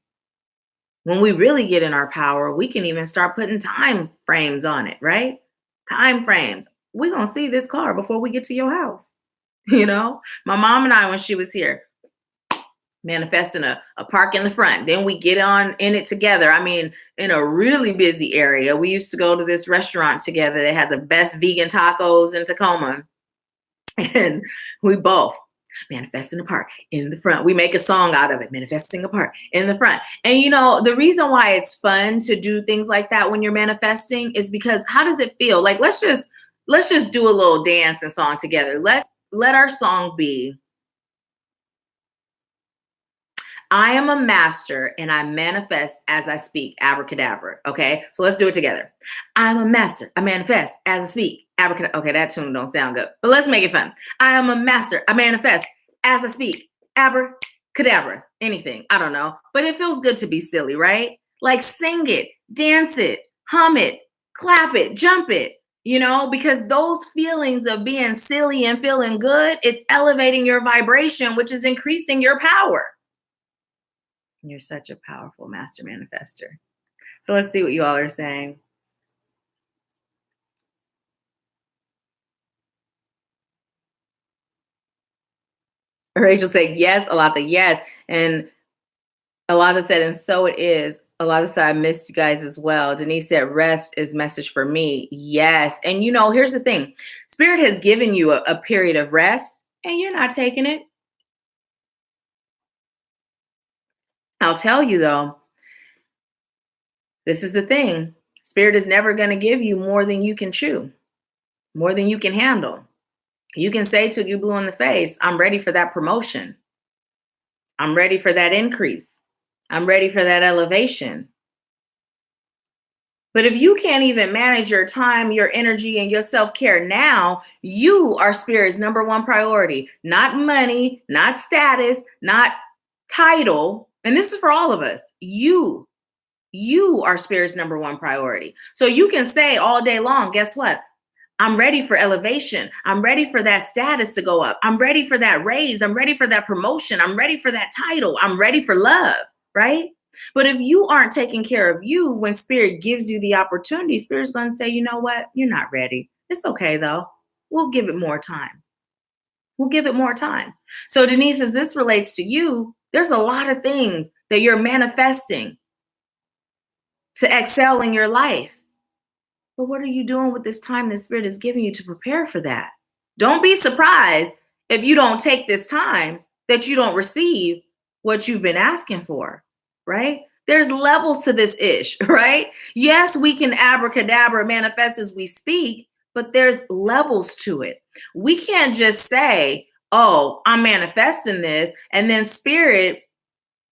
When we really get in our power, we can even start putting time frames on it, right? Time frames. We're going to see this car before we get to your house. You know, my mom and I, when she was here, manifesting a park in the front. Then we get on in it together. I mean, in a really busy area. We used to go to this restaurant together. They had the best vegan tacos in Tacoma. And we both manifesting a park in the front. We make a song out of it, manifesting a park in the front. And you know, the reason why it's fun to do things like that when you're manifesting is because how does it feel? Like, let's just do a little dance and song together. Let our song be, I am a master and I manifest as I speak, abracadabra. Okay, so let's do it together. I'm a master, I manifest as I speak, abracadabra. Okay, that tune don't sound good, but let's make it fun. I am a master, I manifest as I speak, abracadabra. Anything, I don't know, but it feels good to be silly, right? Like sing it, dance it, hum it, clap it, jump it. You know, because those feelings of being silly and feeling good, it's elevating your vibration, which is increasing your power. You're such a powerful master manifester. So let's see what you all are saying. Rachel said yes, Alatha, yes. And Alatha said, and so it is. Alatha said, I miss you guys as well. Denise said, rest is message for me. Yes. And you know, here's the thing. Spirit has given you a period of rest and you're not taking it. I'll tell you though, this is the thing. Spirit is never going to give you more than you can chew, more than you can handle. You can say till you blue in the face, I'm ready for that promotion. I'm ready for that increase. I'm ready for that elevation. But if you can't even manage your time, your energy, and your self-care now, you are Spirit's number one priority. Not money, not status, not title. And this is for all of us. You are Spirit's number one priority. So you can say all day long, guess what? I'm ready for elevation. I'm ready for that status to go up. I'm ready for that raise. I'm ready for that promotion. I'm ready for that title. I'm ready for love, right? But if you aren't taking care of you when Spirit gives you the opportunity, Spirit's going to say, you know what? You're not ready. It's okay, though. We'll give it more time. We'll give it more time. So Denise, as this relates to you, there's a lot of things that you're manifesting to excel in your life. But what are you doing with this time that Spirit is giving you to prepare for that? Don't be surprised if you don't take this time that you don't receive what you've been asking for, right? There's levels to this ish, right? Yes, we can abracadabra manifest as we speak, but there's levels to it. We can't just say, oh, I'm manifesting this, and then Spirit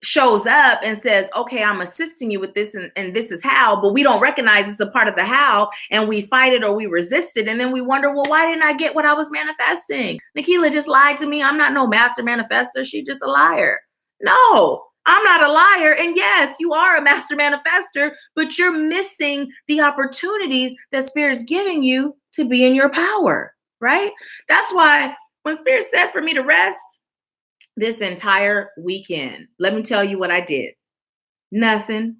shows up and says, okay, I'm assisting you with this, and this is how, but we don't recognize it's a part of the how, and we fight it or we resist it. And then we wonder, well, why didn't I get what I was manifesting? Nahkila just lied to me. I'm not no master manifester. She's just a liar. No, I'm not a liar. And yes, you are a master manifester, but you're missing the opportunities that Spirit's giving you to be in your power, right? That's why when Spirit said for me to rest, this entire weekend, let me tell you what I did. Nothing.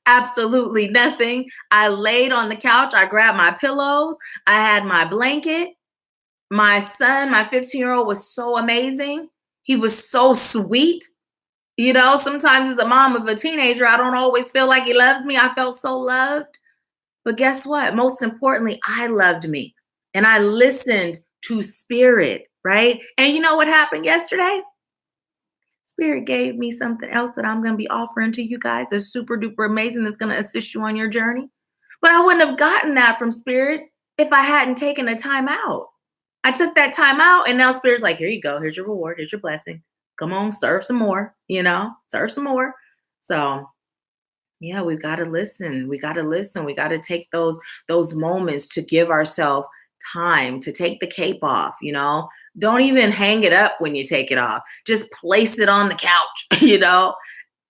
Absolutely nothing. I laid on the couch. I grabbed my pillows. I had my blanket. My son, my 15-year-old, was so amazing. He was so sweet. You know, sometimes as a mom of a teenager, I don't always feel like he loves me. I felt so loved. But guess what? Most importantly, I loved me. And I listened to Spirit, right? And you know what happened yesterday? Spirit gave me something else that I'm going to be offering to you guys that's super duper amazing, that's going to assist you on your journey. But I wouldn't have gotten that from Spirit if I hadn't taken a time out. I took that time out, and now Spirit's like, here you go. Here's your reward. Here's your blessing. Come on, serve some more, serve some more. So yeah, we've got to listen. We got to listen. We got to take those moments to give ourselves time to take the cape off, Don't even hang it up when you take it off. Just place it on the couch,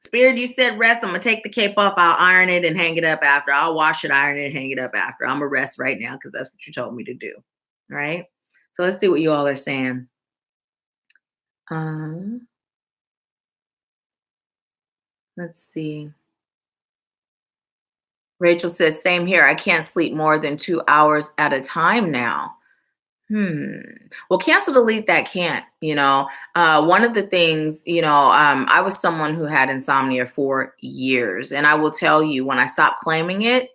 Spirit, you said rest. I'm going to take the cape off. I'll iron it and hang it up after. I'll wash it, iron it, and hang it up after. I'm going to rest right now because that's what you told me to do. Right? So let's see what you all are saying. Let's see. Rachel says, same here. I can't sleep more than 2 hours at a time now. Well, cancel delete that can't, one of the things, I was someone who had insomnia for years. And I will tell you, when I stopped claiming it,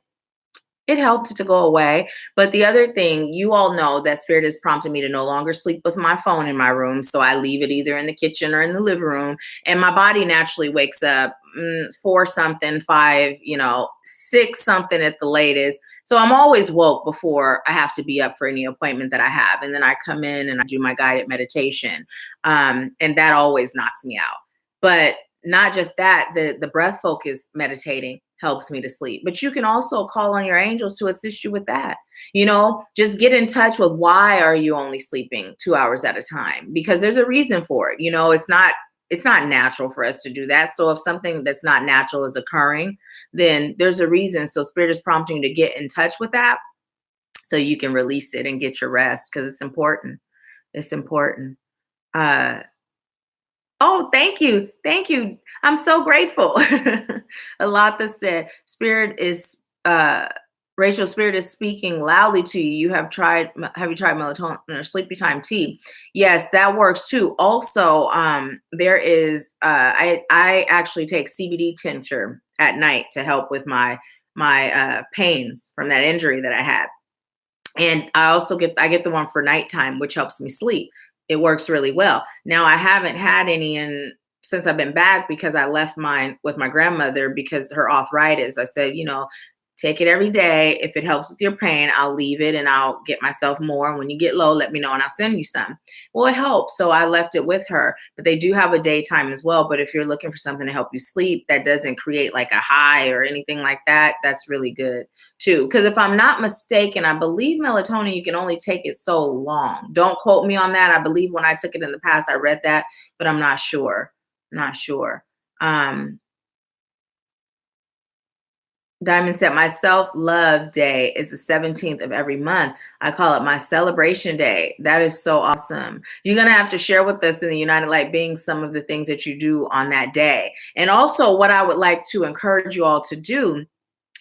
it helped to go away. But the other thing, you all know that Spirit has prompted me to no longer sleep with my phone in my room. So I leave it either in the kitchen or in the living room. And my body naturally wakes up 4 something, 5, 6 something at the latest. So I'm always woke before I have to be up for any appointment that I have. And then I come in and I do my guided meditation. And that always knocks me out. But not just that, the breath focus meditating helps me to sleep. But you can also call on your angels to assist you with that. Just get in touch with, why are you only sleeping 2 hours at a time? Because there's a reason for it. It's not natural for us to do that. So if something that's not natural is occurring, then there's a reason. So Spirit is prompting you to get in touch with that so you can release it and get your rest, because it's important. It's important. Oh, thank you. Thank you. I'm so grateful. Alata said, Rachel, Spirit is speaking loudly to you. Have you tried melatonin or sleepy time tea? Yes, that works too. Also, there is, I actually take CBD tincture at night to help with my pains from that injury that I had. And I also get the one for nighttime, which helps me sleep. It works really well. Now, I haven't had any since I've been back, because I left mine with my grandmother because her arthritis. I said, take it every day. If it helps with your pain, I'll leave it and I'll get myself more. And when you get low, let me know and I'll send you some. Well, it helps. So I left it with her. But they do have a daytime as well. But if you're looking for something to help you sleep that doesn't create like a high or anything like that, that's really good too. Because if I'm not mistaken, I believe melatonin, you can only take it so long. Don't quote me on that. I believe when I took it in the past, I read that, but I'm not sure. Diamond said, my self-love day is the 17th of every month. I call it my celebration day. That is so awesome. You're going to have to share with us in the United Light Beings some of the things that you do on that day. And also what I would like to encourage you all to do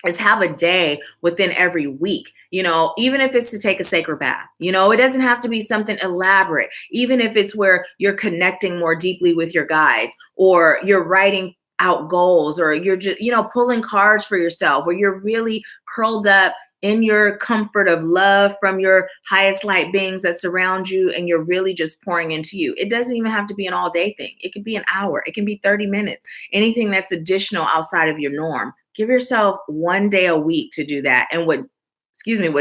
is have a day within every week, even if it's to take a sacred bath, it doesn't have to be something elaborate, even if it's where you're connecting more deeply with your guides, or you're writing out goals, or you're just, pulling cards for yourself, or you're really curled up in your comfort of love from your highest light beings that surround you, and you're really just pouring into you. It doesn't even have to be an all day thing. It can be an hour. It can be 30 minutes, anything that's additional outside of your norm. Give yourself one day a week to do that. And what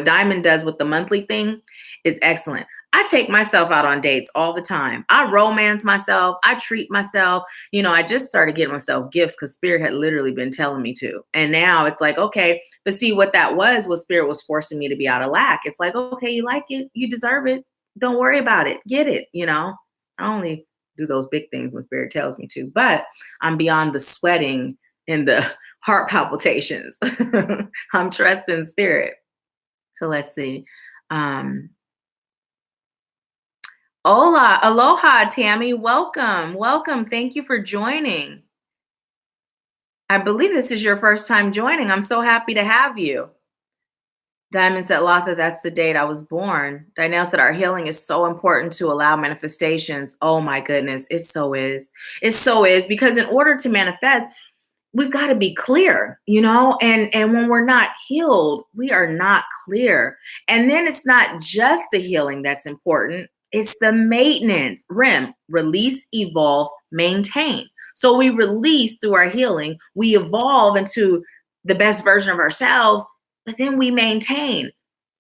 Diamond does with the monthly thing is excellent. I take myself out on dates all the time. I romance myself. I treat myself. I just started getting myself gifts because Spirit had literally been telling me to. And now it's like, okay, but see what that was Spirit was forcing me to be out of lack. It's like, okay, you like it, you deserve it. Don't worry about it. Get it. I only do those big things when Spirit tells me to, but I'm beyond the sweating and the heart palpitations. I'm trusting Spirit. So let's see. Hola, aloha, Tammy. Welcome, welcome. Thank you for joining. I believe this is your first time joining. I'm so happy to have you. Diamond said, Latha, that's the date I was born. Danielle said, our healing is so important to allow manifestations. Oh my goodness, it so is. It so is, because in order to manifest, we've got to be clear, and when we're not healed, we are not clear. And then it's not just the healing that's important. It's the maintenance. Release, evolve, maintain. So we release through our healing, we evolve into the best version of ourselves, but then we maintain.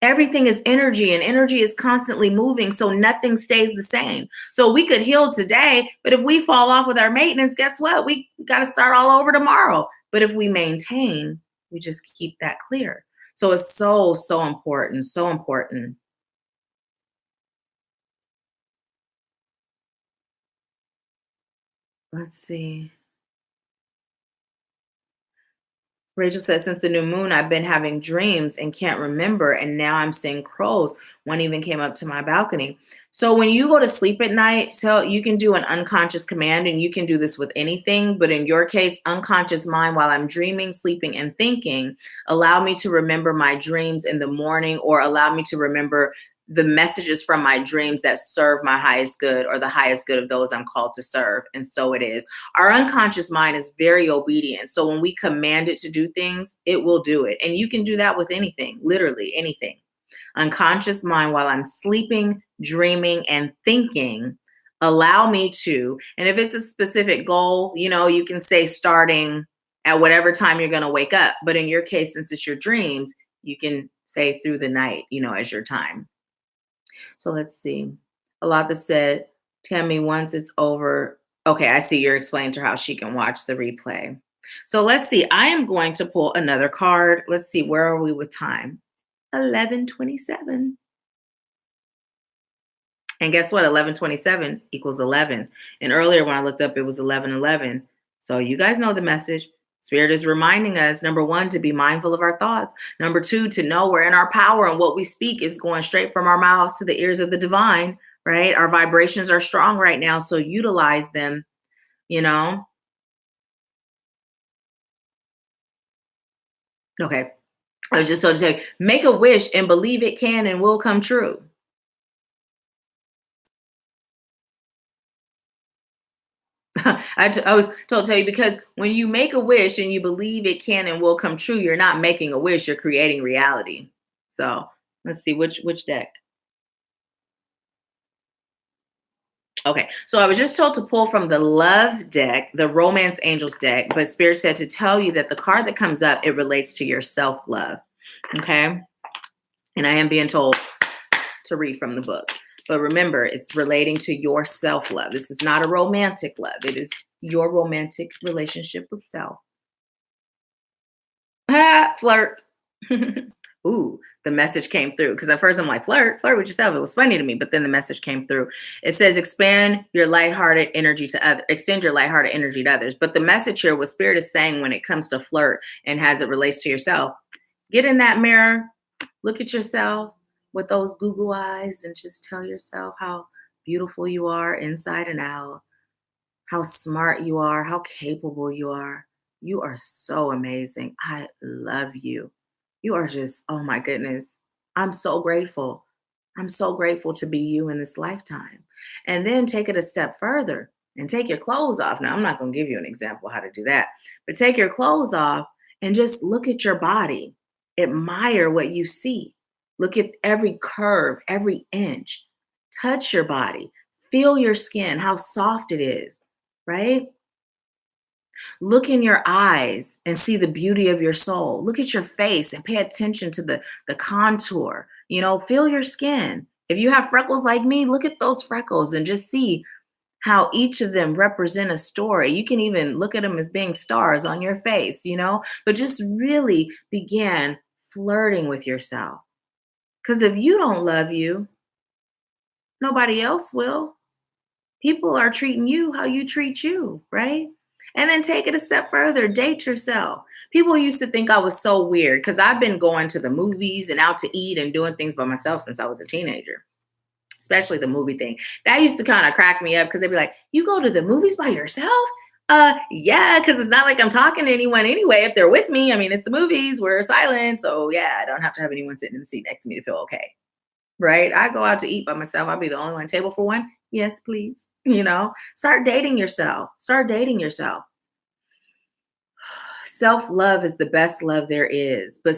Everything is energy, and energy is constantly moving, so nothing stays the same. So we could heal today, but if we fall off with our maintenance, guess what? We got to start all over tomorrow. But if we maintain, we just keep that clear. So it's so, so important, so important. Let's see. Rachel says, since the new moon, I've been having dreams and can't remember. And now I'm seeing crows. One even came up to my balcony. So when you go to sleep at night, so you can do an unconscious command, and you can do this with anything. But in your case, unconscious mind, while I'm dreaming, sleeping, and thinking, allow me to remember my dreams in the morning, or allow me to remember the messages from my dreams that serve my highest good, or the highest good of those I'm called to serve. And so it is. Our unconscious mind is very obedient. So when we command it to do things, it will do it. And you can do that with anything, literally anything. Unconscious mind, while I'm sleeping, dreaming, and thinking, allow me to. And if it's a specific goal, you can say starting at whatever time you're going to wake up. But in your case, since it's your dreams, you can say through the night, as your time. So let's see. Alata said, Tammy, once it's over. Okay, I see you're explaining to her how she can watch the replay. So let's see. I am going to pull another card. Let's see. Where are we with time? 11:27. And guess what? 11:27 equals 11. And earlier when I looked up, it was 11:11. So you guys know the message. Spirit is reminding us, number one, to be mindful of our thoughts. Number two, to know we're in our power, and what we speak is going straight from our mouths to the ears of the divine, right? Our vibrations are strong right now, so utilize them, Okay. I was just told to say, make a wish and believe it can and will come true. I was told to tell you, because when you make a wish and you believe it can and will come true, you're not making a wish, you're creating reality. So let's see which deck. Okay, so I was just told to pull from the love deck, the romance angels deck, but Spirit said to tell you that the card that comes up, it relates to your self-love. Okay, and I am being told to read from the book. But remember, it's relating to your self-love. This is not a romantic love. It is your romantic relationship with self. Flirt. Ooh, the message came through. Because at first I'm like, flirt with yourself. It was funny to me, but then the message came through. It says, extend your lighthearted energy to others. But the message here, what Spirit is saying when it comes to flirt and as it relates to yourself, get in that mirror, look at yourself with those Google eyes, and just tell yourself how beautiful you are inside and out, how smart you are, how capable you are. You are so amazing. I love you. You are just, oh my goodness. I'm so grateful. I'm so grateful to be you in this lifetime. And then take it a step further and take your clothes off. Now, I'm not going to give you an example how to do that, but take your clothes off and just look at your body. Admire what you see. Look at every curve, every inch. Touch your body. Feel your skin, how soft it is, right? Look in your eyes and see the beauty of your soul. Look at your face and pay attention to the contour. Feel your skin. If you have freckles like me, look at those freckles and just see how each of them represent a story. You can even look at them as being stars on your face, but just really begin flirting with yourself. Because if you don't love you, nobody else will. People are treating you how you treat you, right? And then take it a step further, date yourself. People used to think I was so weird because I've been going to the movies and out to eat and doing things by myself since I was a teenager, especially the movie thing. That used to kind of crack me up because they'd be like, "You go to the movies by yourself?" Yeah, because it's not like I'm talking to anyone anyway. If they're with me, I mean, it's the movies, we're silent. So yeah, I don't have to have anyone sitting in the seat next to me to feel okay. Right? I go out to eat by myself. I'll be the only one. Table for one? Yes, please. Start dating yourself. Start dating yourself. Self-love is the best love there is. But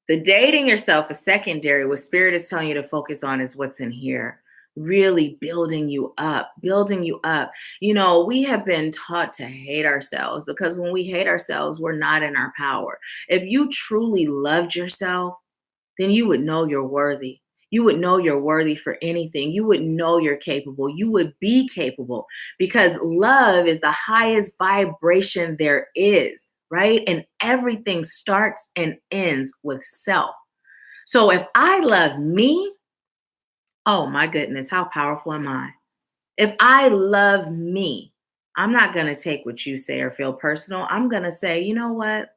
the dating yourself is secondary. What spirit is telling you to focus on is what's in here. Really building you up, building you up. We have been taught to hate ourselves because when we hate ourselves, we're not in our power. If you truly loved yourself, then you would know you're worthy. You would know you're worthy for anything. You would know you're capable. You would be capable because love is the highest vibration there is, right? And everything starts and ends with self. So if I love me, oh my goodness, how powerful am I? If I love me, I'm not going to take what you say or feel personal. I'm going to say, you know what?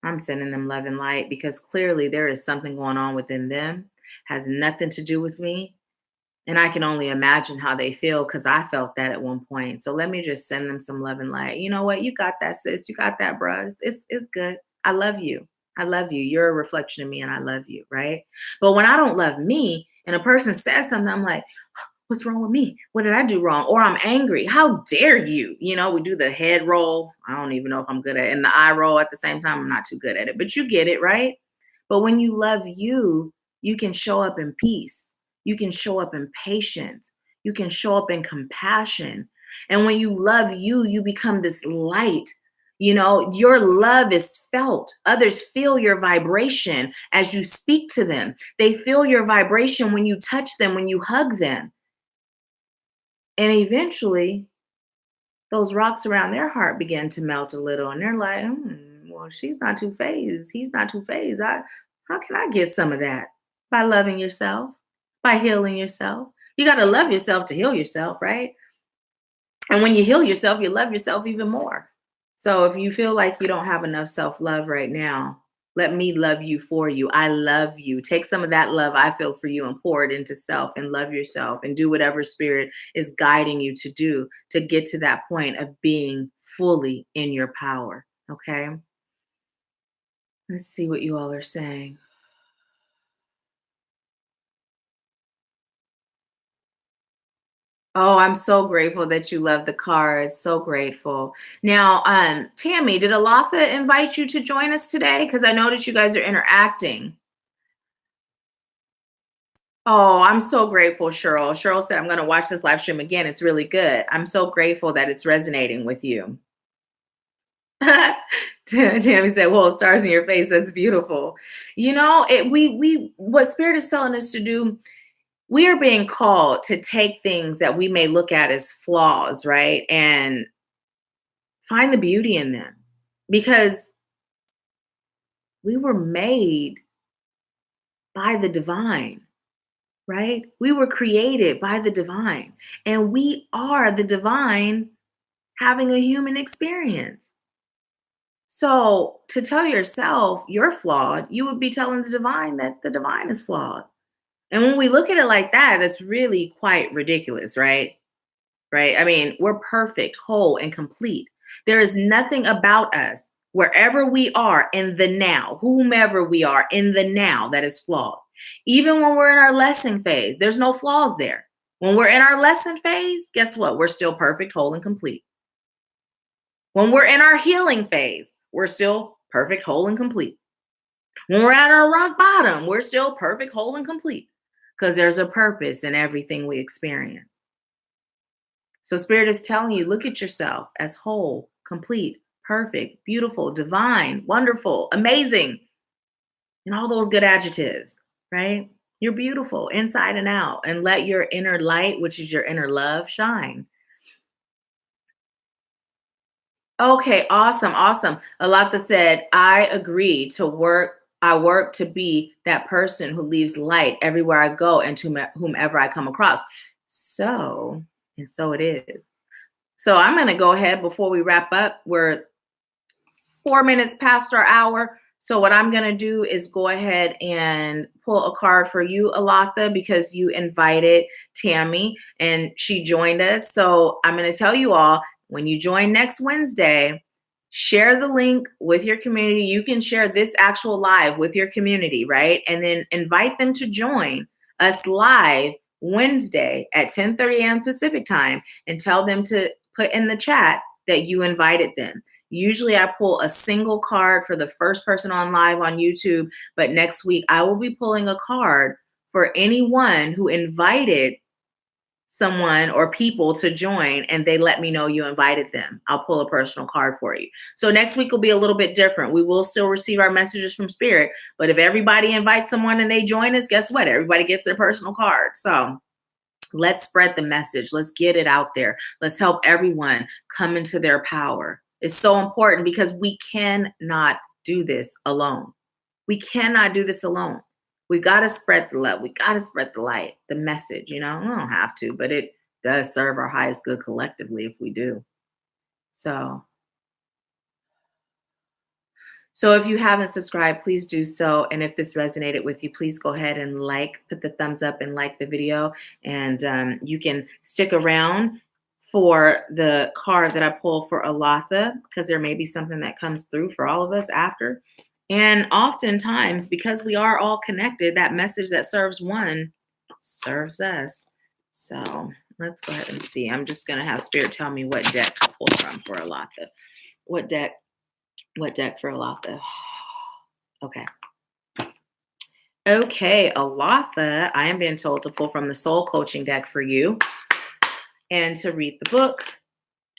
I'm sending them love and light because clearly there is something going on within them, has nothing to do with me. And I can only imagine how they feel because I felt that at one point. So let me just send them some love and light. You know what? You got that, sis. You got that, bruh. It's good. I love you. I love you. You're a reflection of me and I love you, right? But when I don't love me and a person says something, I'm like, what's wrong with me? What did I do wrong? Or I'm angry. How dare you? We do the head roll. I don't even know if I'm good at it. And the eye roll at the same time. I'm not too good at it, but you get it, right? But when you love you, you can show up in peace. You can show up in patience. You can show up in compassion. And when you love you, you become this light. Your love is felt. Others feel your vibration as you speak to them. They feel your vibration when you touch them, when you hug them. And eventually, those rocks around their heart begin to melt a little. And they're like, well, she's not too phased. He's not too phased. How can I get some of that? By loving yourself, by healing yourself. You got to love yourself to heal yourself, right? And when you heal yourself, you love yourself even more. So if you feel like you don't have enough self-love right now, let me love you for you. I love you. Take some of that love I feel for you and pour it into self and love yourself and do whatever spirit is guiding you to do to get to that point of being fully in your power. Okay. Let's see what you all are saying. Oh, I'm so grateful that you love the cards. So grateful. Now, Tammy, did Alatha invite you to join us today? Because I noticed you guys are interacting. Oh, I'm so grateful, Cheryl. Cheryl said, I'm going to watch this live stream again. It's really good. I'm so grateful that it's resonating with you. Tammy said, well, stars in your face. That's beautiful. What Spirit is telling us to do, we are being called to take things that we may look at as flaws, right? And find the beauty in them because we were made by the divine. Right? We were created by the divine, and we are the divine having a human experience. So to tell yourself you're flawed, you would be telling the divine that the divine is flawed. And when we look at it like that, that's really quite ridiculous, right? Right? I mean, we're perfect, whole, and complete. There is nothing about us, wherever we are in the now, whomever we are in the now, that is flawed. Even when we're in our lesson phase, there's no flaws there. When we're in our lesson phase, guess what? We're still perfect, whole, and complete. When we're in our healing phase, we're still perfect, whole, and complete. When we're at our rock bottom, we're still perfect, whole, and complete because there's a purpose in everything we experience. So Spirit is telling you, look at yourself as whole, complete, perfect, beautiful, divine, wonderful, amazing. and all those good adjectives, right? You're beautiful inside and out, and let your inner light, which is your inner love, shine. Okay, awesome, awesome. Alatha said, I agree to work. I work to be that person who leaves light everywhere I go and to whomever I come across. So, and so it is. So I'm going to go ahead before we wrap up. We're 4 minutes past our hour. So what I'm going to do is go ahead and pull a card for you, Alatha, because you invited Tammy and she joined us. So I'm going to tell you all, when you join next Wednesday, share the link with your community. You can share this actual live with your community, right? And then invite them to join us live Wednesday at 10:30 a.m. Pacific time and tell them to put in the chat that you invited them. Usually I pull a single card for the first person on live on YouTube, but next week I will be pulling a card for anyone who invited someone or people to join and they let me know you invited them. I'll pull a personal card for you. So next week will be a little bit different. We will still receive our messages from Spirit, but if everybody invites someone and they join us, guess what? Everybody gets their personal card. So let's spread the message. Let's get it out there. Let's help everyone come into their power. It's so important because we cannot do this alone. We cannot do this alone. We got to spread the love. We got to spread the light, the message. We don't have to, but it does serve our highest good collectively if we do. So if you haven't subscribed, please do so. And if this resonated with you, please go ahead and put the thumbs up and like the video. And you can stick around for the card that I pull for Alatha, because there may be something that comes through for all of us after. And oftentimes, because we are all connected, that message that serves one serves us. So let's go ahead and see. I'm just going to have Spirit tell me what deck to pull from for Alatha. What deck for Alatha? Okay. Okay, Alatha, I am being told to pull from the Soul Coaching deck for you and to read the book.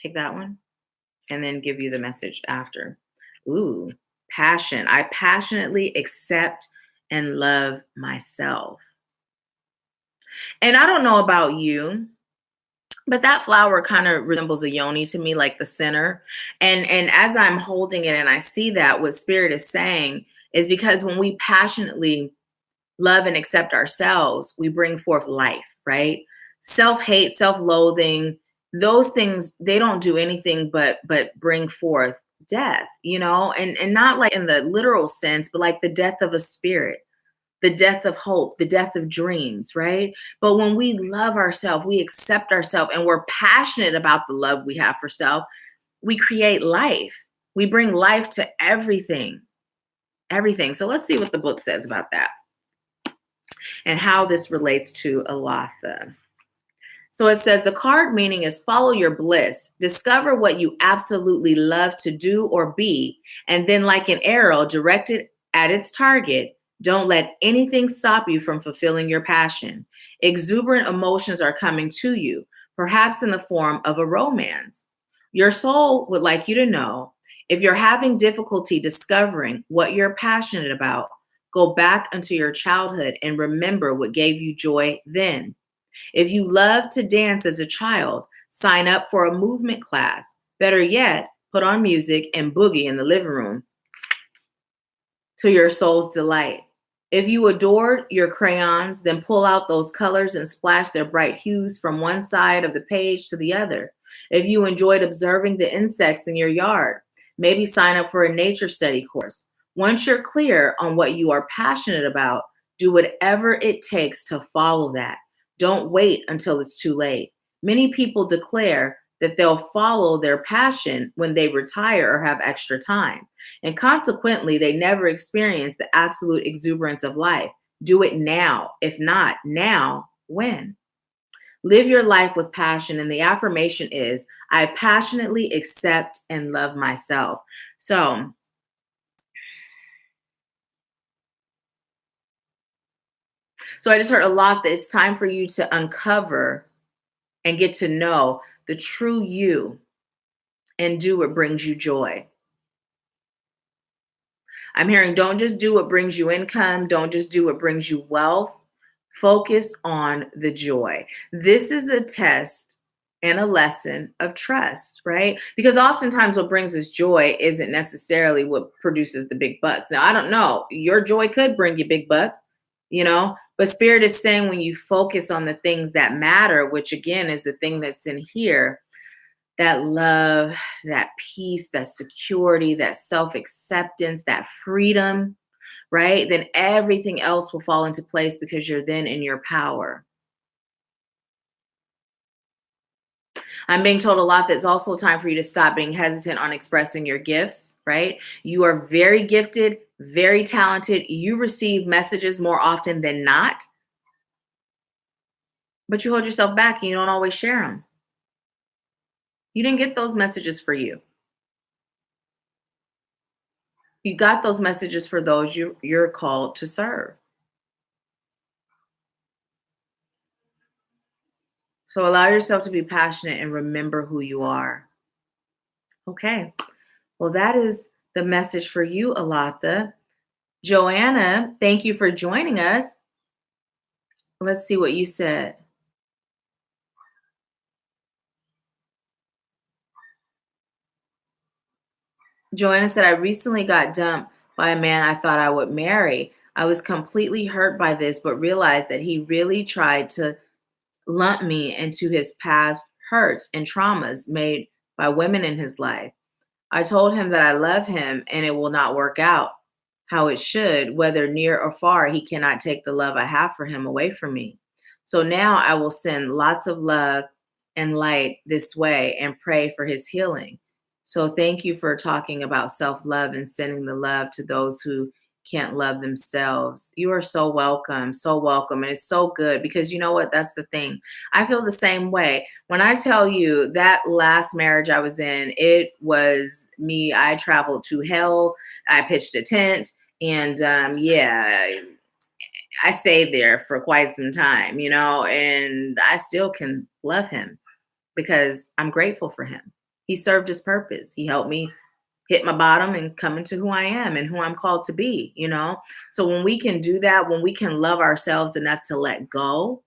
Take that one and then give you the message after. Ooh, passion. I passionately accept and love myself. And I don't know about you, but that flower kind of resembles a yoni to me, like the center. And as I'm holding it and I see that, what Spirit is saying is because when we passionately love and accept ourselves, we bring forth life, right? Self-hate, self-loathing, those things, they don't do anything but bring forth death, and not like in the literal sense, but like the death of a spirit, the death of hope, the death of dreams, right? But when we love ourselves, we accept ourselves, and we're passionate about the love we have for self, we create life. We bring life to everything. So let's see what the book says about that and how this relates to Alatha. So it says the card meaning is follow your bliss. Discover what you absolutely love to do or be, and then like an arrow directed at its target, don't let anything stop you from fulfilling your passion. Exuberant emotions are coming to you, perhaps in the form of a romance. Your soul would like you to know, if you're having difficulty discovering what you're passionate about, go back into your childhood and remember what gave you joy then. If you loved to dance as a child, sign up for a movement class. Better yet, put on music and boogie in the living room to your soul's delight. If you adored your crayons, then pull out those colors and splash their bright hues from one side of the page to the other. If you enjoyed observing the insects in your yard, maybe sign up for a nature study course. Once you're clear on what you are passionate about, do whatever it takes to follow that. Don't wait until it's too late. Many people declare that they'll follow their passion when they retire or have extra time. And consequently, they never experience the absolute exuberance of life. Do it now. If not now, when? Live your life with passion. And the affirmation is, I passionately accept and love myself. So I just heard a lot that it's time for you to uncover and get to know the true you and do what brings you joy. I'm hearing don't just do what brings you income, don't just do what brings you wealth. Focus on the joy. This is a test and a lesson of trust, right? Because oftentimes what brings us joy isn't necessarily what produces the big bucks. Now, I don't know. Your joy could bring you big bucks, but Spirit is saying when you focus on the things that matter, which again is the thing that's in here, that love, that peace, that security, that self acceptance, that freedom, right? Then everything else will fall into place because you're then in your power. I'm being told a lot that it's also time for you to stop being hesitant on expressing your gifts, right? You are very gifted, very talented. You receive messages more often than not, but you hold yourself back and you don't always share them. You didn't get those messages for you. You got those messages for those you're called to serve. So allow yourself to be passionate and remember who you are. Okay. Well, that is the message for you, Alatha. Joanna, thank you for joining us. Let's see what you said. Joanna said, I recently got dumped by a man I thought I would marry. I was completely hurt by this, but realized that he really tried to lump me into his past hurts and traumas made by women in his life. I told him that I love him and it will not work out how it should, whether near or far. He cannot take the love I have for him away from me. So now I will send lots of love and light this way and pray for his healing. So thank you for talking about self love and sending the love to those who can't love themselves. You are so welcome, so welcome. And it's so good because you know what? That's the thing. I feel the same way. When I tell you that last marriage I was in, it was me. I traveled to hell. I pitched a tent. And I stayed there for quite some time, and I still can love him because I'm grateful for him. He served his purpose. He helped me hit my bottom and come into who I am and who I'm called to be. So when we can do that, when we can love ourselves enough to let go,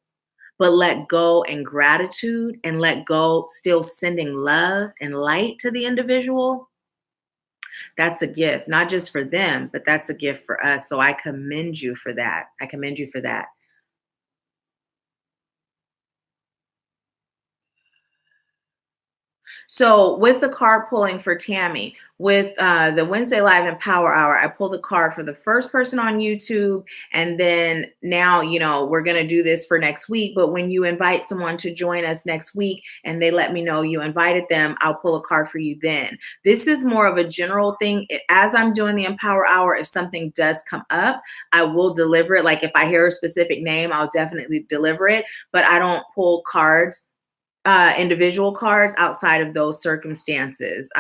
but let go in gratitude and let go still sending love and light to the individual, that's a gift, not just for them, but that's a gift for us. So I commend you for that. I commend you for that. So with the card pulling for Tammy, with the Wednesday Live and Power Hour, I pulled the card for the first person on YouTube. And then now, we're going to do this for next week. But when you invite someone to join us next week and they let me know you invited them, I'll pull a card for you then. This is more of a general thing. As I'm doing the Empower Hour, if something does come up, I will deliver it. Like if I hear a specific name, I'll definitely deliver it. But I don't pull cards individual cards outside of those circumstances.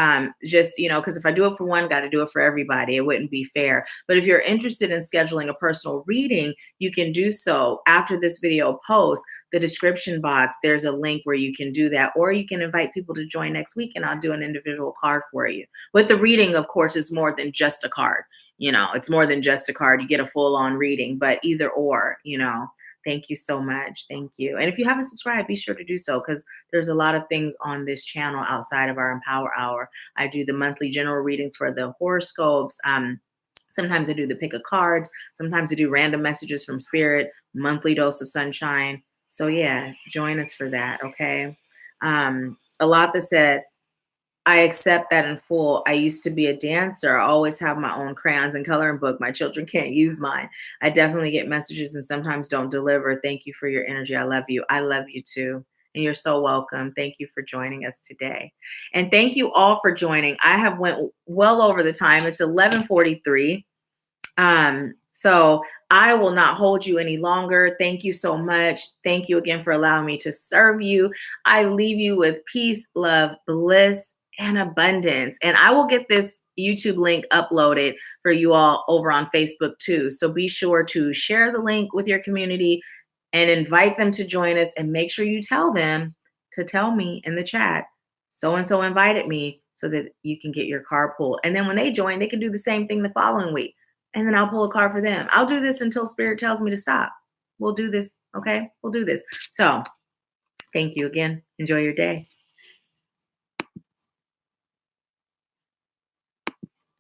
Just, because if I do it for one, got to do it for everybody. It wouldn't be fair. But if you're interested in scheduling a personal reading, you can do so after this video post. The description box, there's a link where you can do that, or you can invite people to join next week and I'll do an individual card for you. With the reading, of course, is more than just a card. It's more than just a card. You get a full on reading, but either or. Thank you so much. Thank you. And if you haven't subscribed, be sure to do so because there's a lot of things on this channel outside of our Empower Hour. I do the monthly general readings for the horoscopes. Sometimes I do the pick of cards. Sometimes I do random messages from Spirit, monthly dose of sunshine. So yeah, join us for that, okay? Alatha said, I accept that in full. I used to be a dancer. I always have my own crayons and coloring book. My children can't use mine. I definitely get messages and sometimes don't deliver. Thank you for your energy. I love you. I love you too. And you're so welcome. Thank you for joining us today. And thank you all for joining. I have went well over the time. It's 11:43. So I will not hold you any longer. Thank you so much. Thank you again for allowing me to serve you. I leave you with peace, love, bliss, and abundance. And I will get this YouTube link uploaded for you all over on Facebook too. So be sure to share the link with your community and invite them to join us and make sure you tell them to tell me in the chat, so-and-so invited me so that you can get your card pulled. And then when they join, they can do the same thing the following week. and then I'll pull a card for them. I'll do this until Spirit tells me to stop. We'll do this, okay? We'll do this. So thank you again. Enjoy your day.